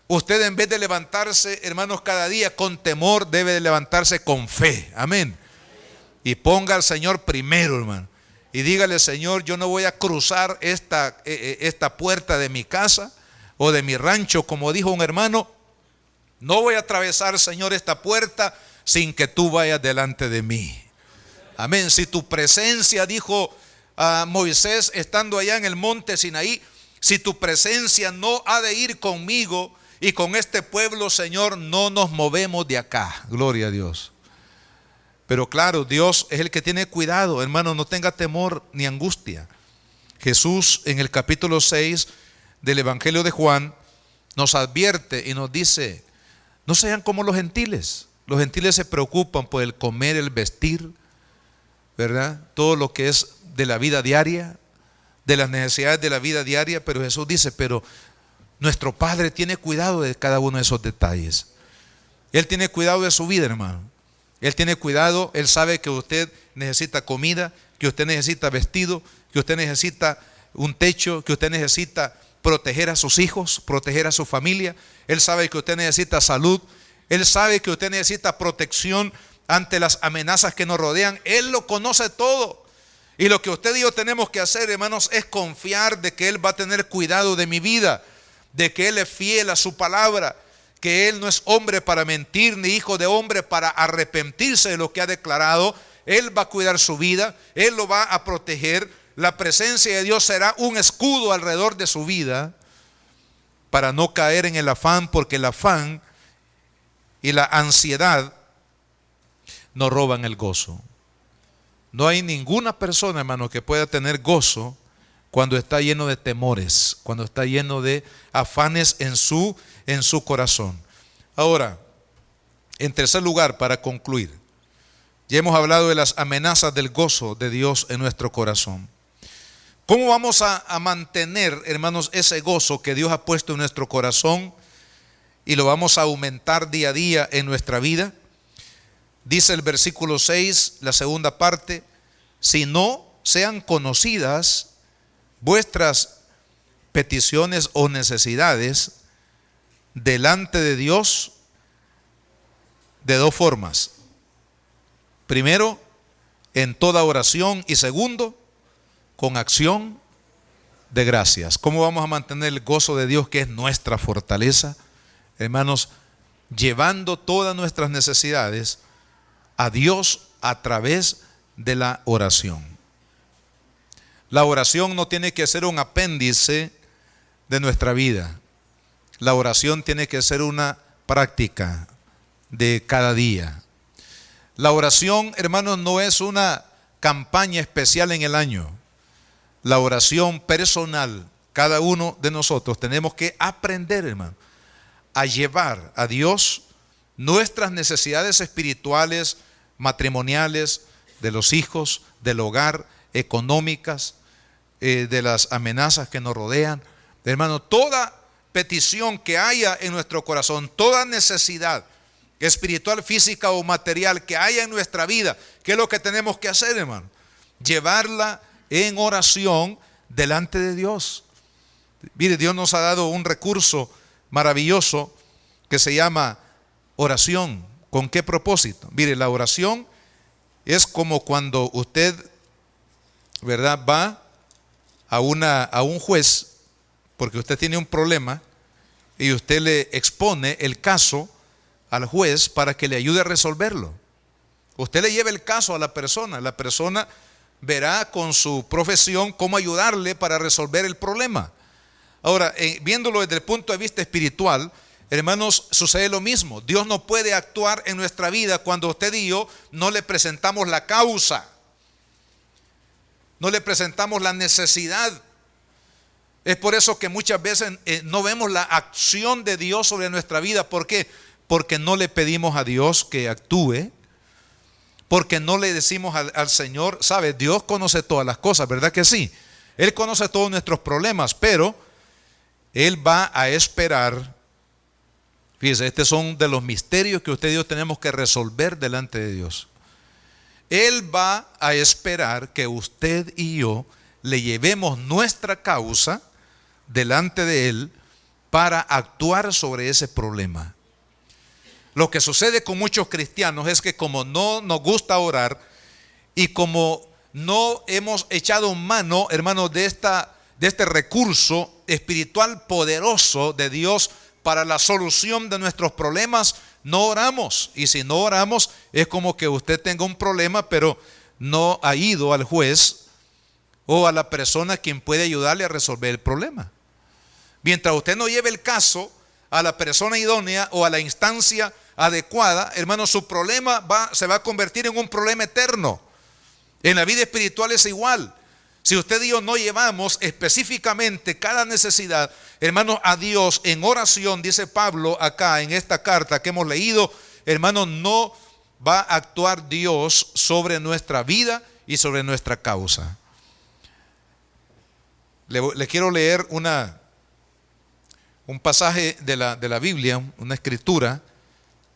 Usted, en vez de levantarse, hermanos, cada día con temor, debe de levantarse con fe. Amén. Y ponga al Señor primero, hermano. Y dígale, Señor, yo no voy a cruzar esta puerta de mi casa o de mi rancho, como dijo un hermano. No voy a atravesar, Señor, esta puerta sin que tú vayas delante de mí. Amén. Si tu presencia, dijo a Moisés estando allá en el monte Sinaí, si tu presencia no ha de ir conmigo y con este pueblo, Señor, no nos movemos de acá. Gloria a Dios. Pero claro, Dios es el que tiene cuidado, hermano, no tenga temor ni angustia. Jesús en el capítulo 6 del Evangelio de Juan nos advierte y nos dice, no sean como los gentiles. Los gentiles se preocupan por el comer, el vestir, ¿verdad? Todo lo que es de la vida diaria, de las necesidades de la vida diaria. Pero Jesús dice, pero nuestro Padre tiene cuidado de cada uno de esos detalles. Él tiene cuidado de su vida, hermano. Él tiene cuidado, Él sabe que usted necesita comida, que usted necesita vestido, que usted necesita un techo, que usted necesita proteger a sus hijos, proteger a su familia. Él sabe que usted necesita salud. Él sabe que usted necesita protección ante las amenazas que nos rodean. Él lo conoce todo. Y lo que usted y yo tenemos que hacer, hermanos, es confiar de que Él va a tener cuidado de mi vida, de que Él es fiel a su palabra, que Él no es hombre para mentir, ni hijo de hombre para arrepentirse de lo que ha declarado. Él va a cuidar su vida, Él lo va a proteger. La presencia de Dios será un escudo alrededor de su vida para no caer en el afán, porque el afán y la ansiedad nos roban el gozo. No hay ninguna persona, hermano, que pueda tener gozo cuando está lleno de temores, cuando está lleno de afanes en su corazón. Ahora, en tercer lugar, para concluir, ya hemos hablado de las amenazas del gozo de Dios en nuestro corazón. ¿Cómo vamos a mantener, hermanos, ese gozo que Dios ha puesto en nuestro corazón y lo vamos a aumentar día a día en nuestra vida? Dice el versículo 6, la segunda parte: si no sean conocidas vuestras peticiones o necesidades delante de Dios de dos formas. Primero, en toda oración, y segundo, con acción de gracias. ¿Cómo vamos a mantener el gozo de Dios, que es nuestra fortaleza? Hermanos, llevando todas nuestras necesidades a Dios a través de la oración. La oración no tiene que ser un apéndice de nuestra vida. La oración tiene que ser una práctica de cada día. La oración, hermanos, no es una campaña especial en el año. La oración personal, cada uno de nosotros tenemos que aprender, hermano, a llevar a Dios nuestras necesidades espirituales, matrimoniales, de los hijos, del hogar, económicas, de las amenazas que nos rodean. Hermano, toda petición que haya en nuestro corazón, toda necesidad espiritual, física o material que haya en nuestra vida, ¿qué es lo que tenemos que hacer, hermano? Llevarla en oración delante de Dios. Mire, Dios nos ha dado un recurso maravilloso que se llama oración. ¿Con qué propósito? Mire, la oración es como cuando usted, ¿verdad?, va a un juez porque usted tiene un problema y usted le expone el caso al juez para que le ayude a resolverlo. Usted le lleva el caso a la persona verá con su profesión cómo ayudarle para resolver el problema. Ahora, viéndolo desde el punto de vista espiritual, hermanos, sucede lo mismo. Dios no puede actuar en nuestra vida cuando usted y yo no le presentamos la causa, no le presentamos la necesidad. Es por eso que muchas veces no vemos la acción de Dios sobre nuestra vida. ¿Por qué? Porque no le pedimos a Dios que actúe, porque no le decimos al Señor, ¿sabe? Dios conoce todas las cosas, ¿verdad que sí? Él conoce todos nuestros problemas, pero Él va a esperar. Fíjese, estos son de los misterios que usted y yo tenemos que resolver delante de Dios. Él va a esperar que usted y yo le llevemos nuestra causa delante de Él para actuar sobre ese problema. Lo que sucede con muchos cristianos es que como no nos gusta orar y como no hemos echado mano, hermanos, de este recurso espiritual poderoso de Dios para la solución de nuestros problemas, no oramos. Y si no oramos, es como que usted tenga un problema, pero no ha ido al juez o a la persona quien puede ayudarle a resolver el problema. Mientras usted no lleve el caso a la persona idónea o a la instancia adecuada, hermano, su problema se va a convertir en un problema eterno. En la vida espiritual es igual. Si usted y yo no llevamos específicamente cada necesidad, hermanos, a Dios en oración, dice Pablo acá en esta carta que hemos leído, hermanos, no va a actuar Dios sobre nuestra vida y sobre nuestra causa. Le quiero leer un pasaje de la Biblia, una escritura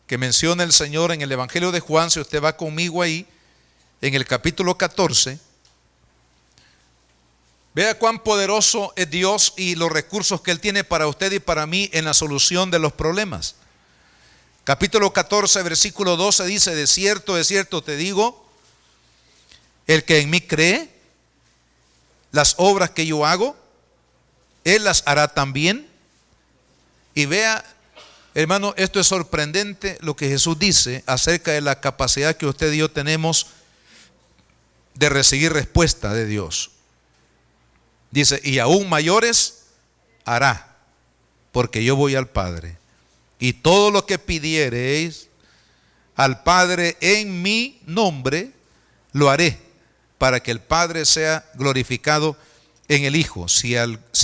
que menciona el Señor en el Evangelio de Juan. Si usted va conmigo ahí, en el capítulo 14, Vea cuán poderoso es Dios y los recursos que Él tiene para usted y para mí en la solución de los problemas. Capítulo 14, versículo 12 dice: de cierto te digo, el que en mí cree, las obras que yo hago, Él las hará también. Y vea, hermano, esto es sorprendente lo que Jesús dice acerca de la capacidad que usted y yo tenemos de recibir respuesta de Dios. Dice: y aún mayores hará, porque yo voy al Padre. Y todo lo que pidiereis al Padre en mi nombre, lo haré, para que el Padre sea glorificado en el Hijo. Si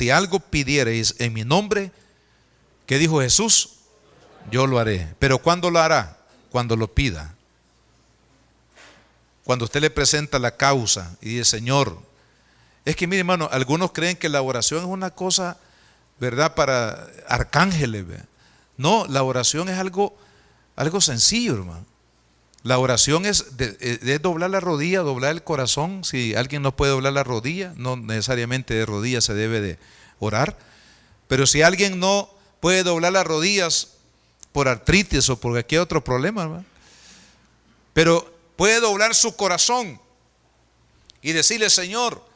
algo pidiereis en mi nombre, ¿qué dijo Jesús? Yo lo haré. Pero ¿cuándo lo hará? Cuando lo pida. Cuando usted le presenta la causa y dice: Señor, es que mire, hermano, algunos creen que la oración es una cosa, ¿verdad?, para arcángeles, ¿verdad? No, la oración es algo sencillo, hermano. La oración es doblar la rodilla, doblar el corazón. Si alguien no puede doblar la rodilla, no necesariamente de rodillas se debe de orar. Pero si alguien no puede doblar las rodillas por artritis o por cualquier otro problema, hermano, pero puede doblar su corazón y decirle: Señor,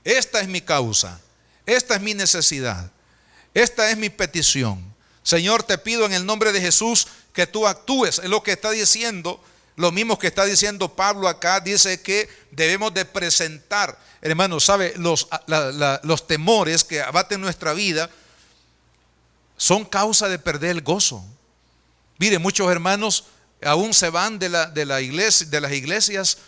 esta es mi causa, esta es mi necesidad, esta es mi petición. Señor, te pido en el nombre de Jesús que tú actúes. Es lo que está diciendo, lo mismo que está diciendo Pablo acá. Dice que debemos de presentar, hermano, ¿sabe? Los temores que abaten nuestra vida son causa de perder el gozo. Mire, muchos hermanos aún se van de la iglesia, de las iglesias,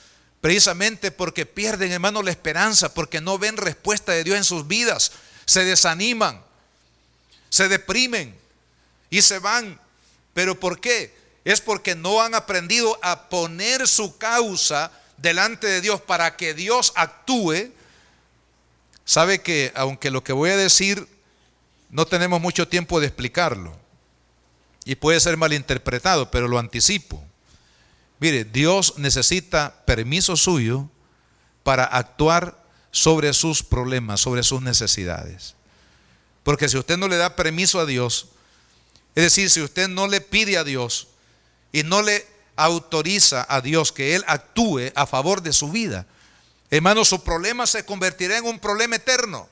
precisamente porque pierden, hermano, la esperanza, porque no ven respuesta de Dios en sus vidas. Se desaniman, se deprimen y se van. ¿Pero por qué? Es porque no han aprendido a poner su causa delante de Dios para que Dios actúe. Sabe que, aunque lo que voy a decir no tenemos mucho tiempo de explicarlo y puede ser malinterpretado, pero lo anticipo. Mire, Dios necesita permiso suyo para actuar sobre sus problemas, sobre sus necesidades. Porque si usted no le da permiso a Dios, es decir, si usted no le pide a Dios y no le autoriza a Dios que Él actúe a favor de su vida, hermano, su problema se convertirá en un problema eterno.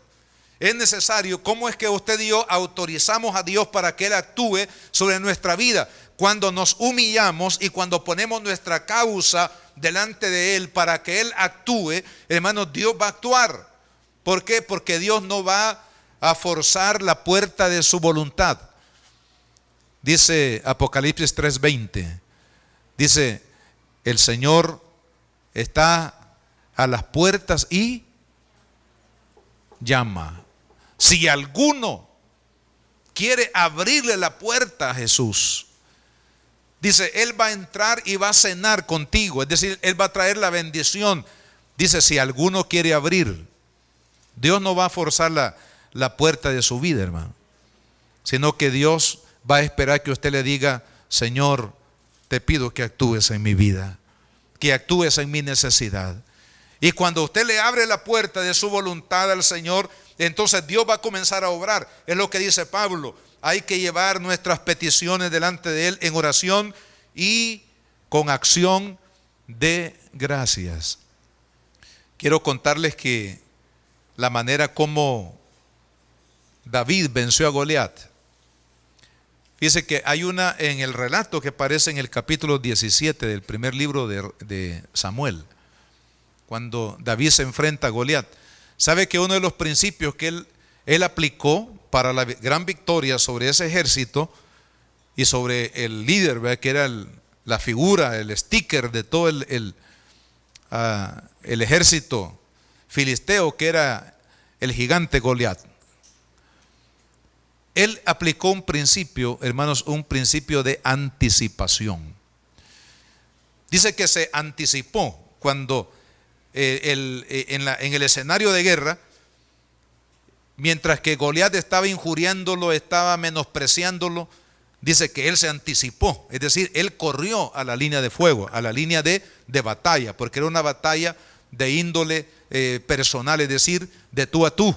Es necesario. ¿Cómo es que usted y yo autorizamos a Dios para que Él actúe sobre nuestra vida? Cuando nos humillamos y cuando ponemos nuestra causa delante de Él para que Él actúe, hermano, Dios va a actuar. ¿Por qué? Porque Dios no va a forzar la puerta de su voluntad. Dice Apocalipsis 3:20, dice: el Señor está a las puertas y llama. Si alguno quiere abrirle la puerta a Jesús, dice, Él va a entrar y va a cenar contigo. Es decir, Él va a traer la bendición. Dice: si alguno quiere abrir. Dios no va a forzar la puerta de su vida, hermano, sino que Dios va a esperar que usted le diga: Señor, te pido que actúes en mi vida, que actúes en mi necesidad. Y cuando usted le abre la puerta de su voluntad al Señor, entonces Dios va a comenzar a obrar. Es lo que dice Pablo: hay que llevar nuestras peticiones delante de Él en oración y con acción de gracias. Quiero contarles que la manera como David venció a Goliat. Fíjese que hay una en el relato que aparece en el capítulo 17 del primer libro de Samuel, cuando David se enfrenta a Goliat. Sabe que uno de los principios que él aplicó para la gran victoria sobre ese ejército y sobre el líder, ¿verdad?, que era la figura, el sticker de todo el ejército filisteo, que era el gigante Goliat. Él aplicó un principio, hermanos, un principio de anticipación. Dice que se anticipó cuando en el escenario de guerra, mientras que Goliat estaba injuriándolo, estaba menospreciándolo, dice que él se anticipó, es decir, él corrió a la línea de fuego, a la línea de batalla, porque era una batalla de índole personal, es decir, de tú a tú.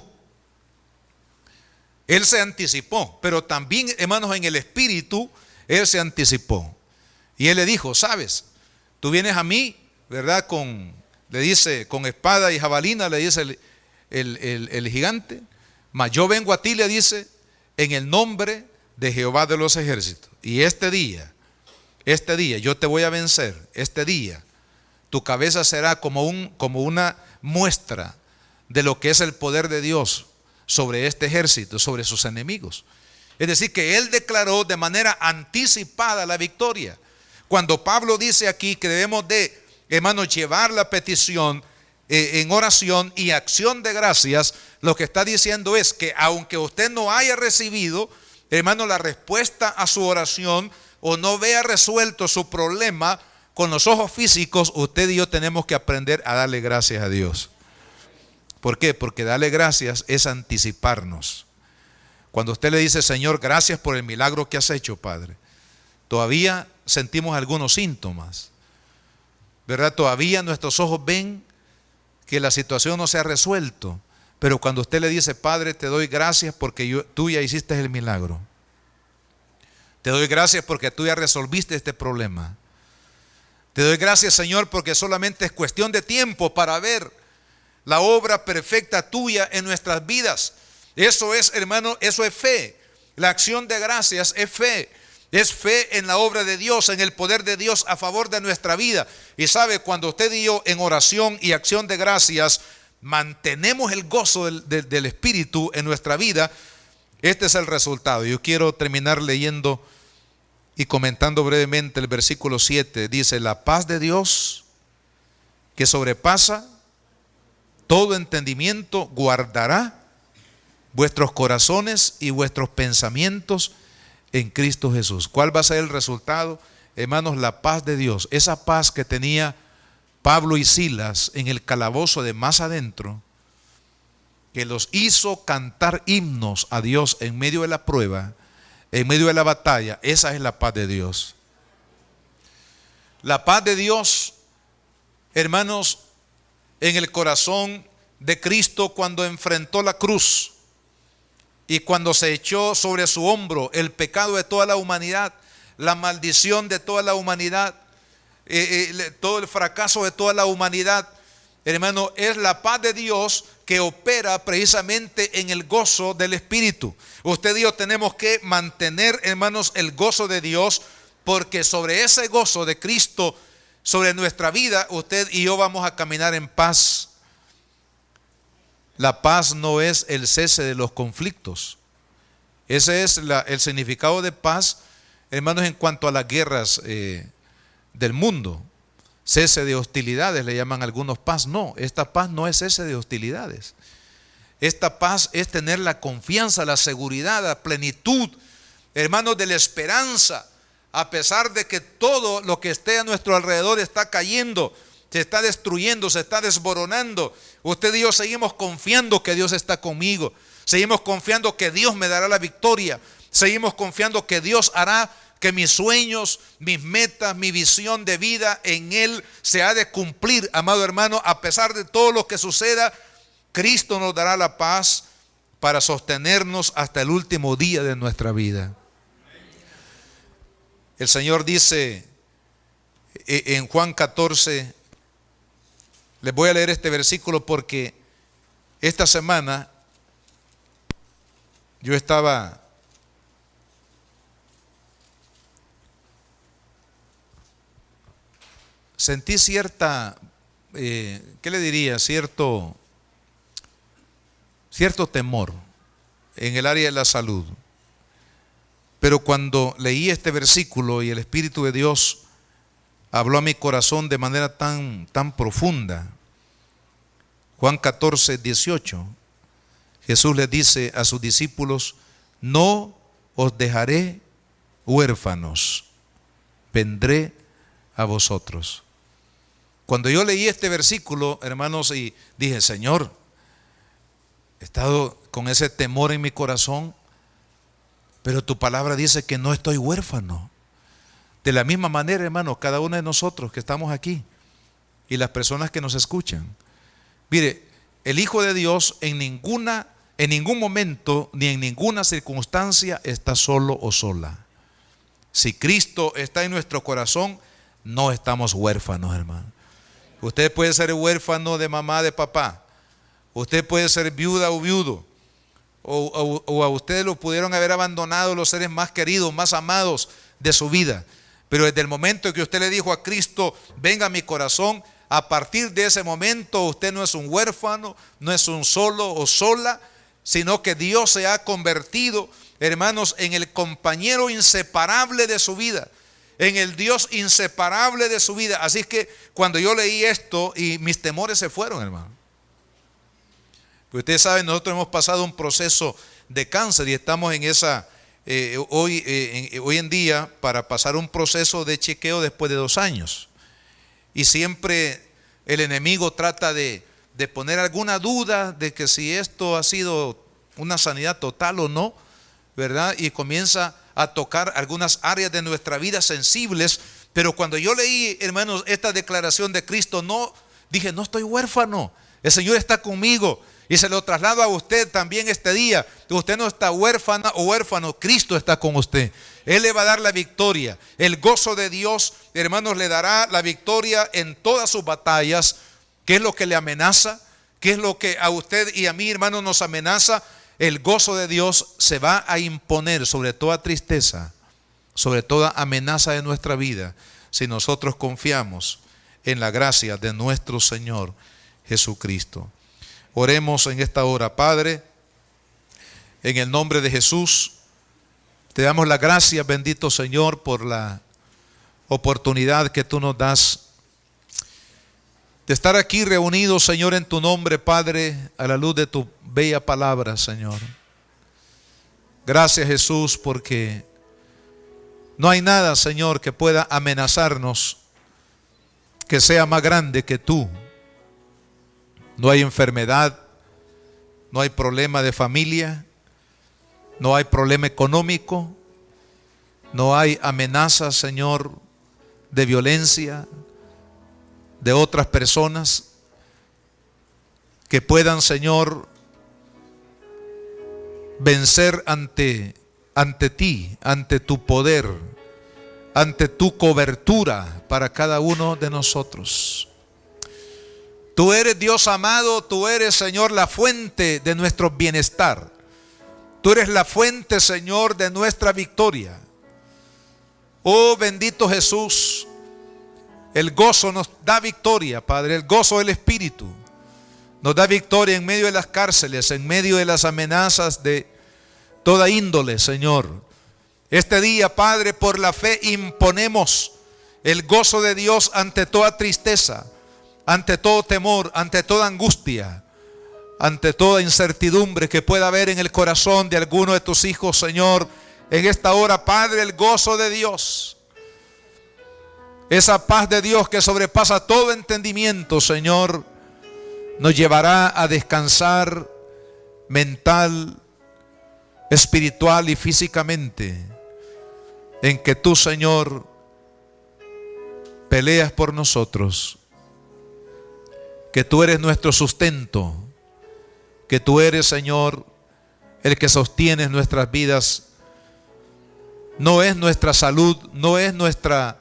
Él se anticipó, pero también, hermanos, en el espíritu, Él se anticipó. Y Él le dijo, sabes, tú vienes a mí, ¿verdad? Le dice, con espada y jabalina, le dice el gigante, mas yo vengo a ti, le dice, en el nombre de Jehová de los ejércitos. Y este día, yo te voy a vencer. Este día, tu cabeza será como una muestra de lo que es el poder de Dios sobre este ejército, sobre sus enemigos. Es decir, que Él declaró de manera anticipada la victoria. Cuando Pablo dice aquí que debemos de, hermanos, llevar la petición en oración y acción de gracias, lo que está diciendo es que aunque usted no haya recibido, hermano, la respuesta a su oración o no vea resuelto su problema con los ojos físicos, usted y yo tenemos que aprender a darle gracias a Dios. ¿Por qué? Porque darle gracias es anticiparnos. Cuando usted le dice, Señor, gracias por el milagro que has hecho, Padre, todavía sentimos algunos síntomas, ¿verdad? Todavía nuestros ojos ven que la situación no se ha resuelto, pero cuando usted le dice, Padre, te doy gracias porque tú ya hiciste el milagro. Te doy gracias porque tú ya resolviste este problema. Te doy gracias, Señor, porque solamente es cuestión de tiempo para ver la obra perfecta tuya en nuestras vidas. Eso es, hermano, eso es fe. La acción de gracias es fe. Es fe en la obra de Dios, en el poder de Dios a favor de nuestra vida. Y sabe, cuando usted y yo en oración y acción de gracias mantenemos el gozo del Espíritu en nuestra vida, este es el resultado. Yo quiero terminar leyendo y comentando brevemente el versículo 7. Dice, la paz de Dios que sobrepasa todo entendimiento guardará vuestros corazones y vuestros pensamientos en Cristo Jesús. ¿Cuál va a ser el resultado? Hermanos, la paz de Dios, esa paz que tenía Pablo y Silas en el calabozo de más adentro, que los hizo cantar himnos a Dios en medio de la prueba, en medio de la batalla. Esa es la paz de Dios. La paz de Dios, hermanos, en el corazón de Cristo cuando enfrentó la cruz y cuando se echó sobre su hombro el pecado de toda la humanidad, la maldición de toda la humanidad, todo el fracaso de toda la humanidad, hermano, es la paz de Dios que opera precisamente en el gozo del Espíritu. Usted y yo tenemos que mantener, hermanos, el gozo de Dios, porque sobre ese gozo de Cristo, sobre nuestra vida, usted y yo vamos a caminar en paz. La paz no es el cese de los conflictos. Ese es el significado de paz, hermanos, en cuanto a las guerras del mundo. Cese de hostilidades, le llaman algunos paz. No, esta paz no es cese de hostilidades. Esta paz es tener la confianza, la seguridad, la plenitud, hermanos, de la esperanza, a pesar de que todo lo que esté a nuestro alrededor está cayendo, se está destruyendo, se está desboronando. Usted y yo seguimos confiando que Dios está conmigo. Seguimos confiando que Dios me dará la victoria. Seguimos confiando que Dios hará que mis sueños, mis metas, mi visión de vida en Él se ha de cumplir, amado hermano. A pesar de todo lo que suceda, Cristo nos dará la paz para sostenernos hasta el último día de nuestra vida. El Señor dice en Juan 14, les voy a leer este versículo porque esta semana yo sentí cierta, ¿qué le diría? Cierto temor en el área de la salud. Pero cuando leí este versículo y el Espíritu de Dios habló a mi corazón de manera tan profunda, Juan 14, 18, Jesús les dice a sus discípulos, no os dejaré huérfanos, vendré a vosotros. Cuando yo leí este versículo, hermanos, y dije, Señor, he estado con ese temor en mi corazón, pero tu palabra dice que no estoy huérfano. De la misma manera, hermanos, cada uno de nosotros que estamos aquí y las personas que nos escuchan, Mire, el Hijo de Dios en ningún momento ni en ninguna circunstancia está solo o sola. Si Cristo está en nuestro corazón, no estamos huérfanos, hermano. Usted puede ser huérfano de mamá, de papá. Usted puede ser viuda o viudo. O a usted lo pudieron haber abandonado los seres más queridos, más amados de su vida. Pero desde el momento que usted le dijo a Cristo, venga a mi corazón, a partir de ese momento usted no es un huérfano, no es un solo o sola, sino que Dios se ha convertido, hermanos, en el compañero inseparable de su vida, en el Dios inseparable de su vida. Así que cuando yo leí esto, y mis temores se fueron, hermano. Porque ustedes saben, nosotros hemos pasado un proceso de cáncer y estamos en esa, hoy en día, para pasar un proceso de chequeo después de 2 años. Y siempre el enemigo trata de poner alguna duda de que si esto ha sido una sanidad total o no, ¿verdad? Y comienza a tocar algunas áreas de nuestra vida sensibles. Pero cuando yo leí, hermanos, esta declaración de Cristo, dije, no estoy huérfano, el Señor está conmigo. Y se lo traslado a usted también este día. Usted no está huérfana o huérfano, Cristo está con usted. Él le va a dar la victoria. El gozo de Dios, hermanos, le dará la victoria en todas sus batallas. ¿Qué es lo que le amenaza? ¿Qué es lo que a usted y a mí, hermanos, nos amenaza? El gozo de Dios se va a imponer sobre toda tristeza, sobre toda amenaza de nuestra vida, si nosotros confiamos en la gracia de nuestro Señor Jesucristo. Oremos en esta hora. Padre, en el nombre de Jesús, te damos las gracias, bendito Señor, por la oportunidad que tú nos das de estar aquí reunidos, Señor, en tu nombre, Padre, a la luz de tu bella palabra, Señor. Gracias, Jesús, porque no hay nada, Señor, que pueda amenazarnos que sea más grande que tú. No hay enfermedad, no hay problema de familia, no hay problema económico, no hay amenaza, Señor, de violencia de otras personas que puedan, Señor, vencer ante ti, ante tu poder, ante tu cobertura para cada uno de nosotros. Tú eres Dios amado, tú eres, Señor, la fuente de nuestro bienestar. Tú eres la fuente, Señor, de nuestra victoria. Oh, bendito Jesús, el gozo nos da victoria, Padre, el gozo del Espíritu nos da victoria en medio de las cárceles, en medio de las amenazas de toda índole, Señor. Este día, Padre, por la fe imponemos el gozo de Dios ante toda tristeza, ante todo temor, ante toda angustia, ante toda incertidumbre que pueda haber en el corazón de alguno de tus hijos, Señor. En esta hora, Padre, el gozo de Dios, esa paz de Dios que sobrepasa todo entendimiento, Señor, nos llevará a descansar mental, espiritual y físicamente, en que tú, Señor, peleas por nosotros, que tú eres nuestro sustento, que tú eres, Señor, el que sostiene nuestras vidas. No es nuestra salud, no es nuestra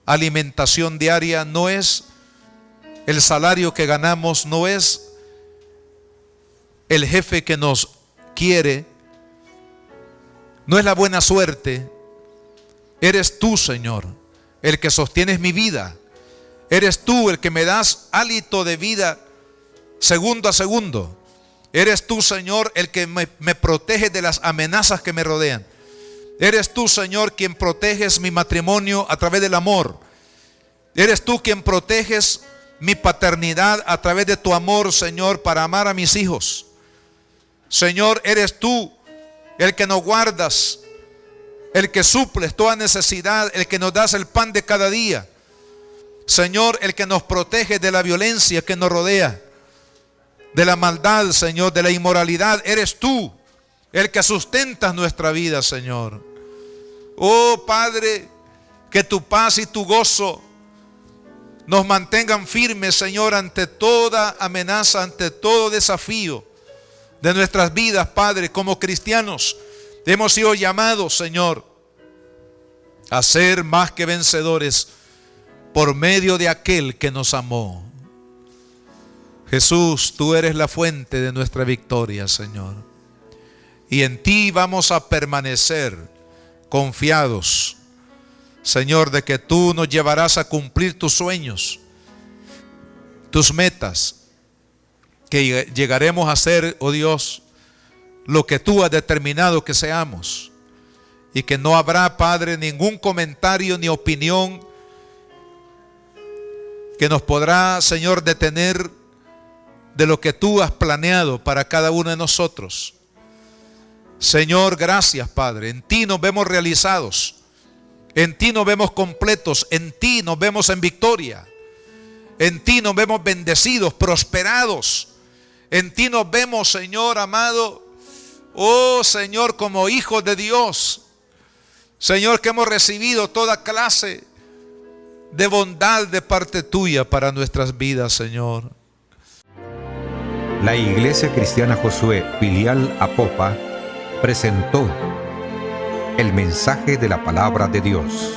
alimentación diaria, no es el salario que ganamos, no es el jefe que nos quiere, no es la buena suerte. Eres tú, Señor, el que sostienes mi vida. Eres tú el que me das hálito de vida segundo a segundo. Eres tú, Señor, el que me protege de las amenazas que me rodean. Eres tú, Señor, quien proteges mi matrimonio a través del amor. Eres tú quien proteges mi paternidad a través de tu amor, Señor, para amar a mis hijos. Señor, eres tú el que nos guardas, el que suples toda necesidad, el que nos das el pan de cada día. Señor, el que nos protege de la violencia que nos rodea, de la maldad, Señor, de la inmoralidad. Eres tú el que sustentas nuestra vida, Señor. Oh, Padre, que tu paz y tu gozo nos mantengan firmes, Señor, ante toda amenaza, ante todo desafío de nuestras vidas, Padre. Como cristianos hemos sido llamados, Señor, a ser más que vencedores por medio de aquel que nos amó. Jesús, tú eres la fuente de nuestra victoria, Señor. Y en ti vamos a permanecer confiados, Señor, de que tú nos llevarás a cumplir tus sueños, tus metas, que llegaremos a ser, oh Dios, lo que tú has determinado que seamos, y que no habrá, Padre, ningún comentario ni opinión que nos podrá, Señor, detener de lo que tú has planeado para cada uno de nosotros. Señor, gracias, Padre. En ti nos vemos realizados, en ti nos vemos completos, en ti nos vemos en victoria, en ti nos vemos bendecidos, prosperados, en ti nos vemos, Señor amado, oh Señor, como hijos de Dios, Señor, que hemos recibido toda clase de bondad de parte tuya para nuestras vidas, Señor. La Iglesia Cristiana Josué, filial Apopa, presentó el mensaje de la palabra de Dios.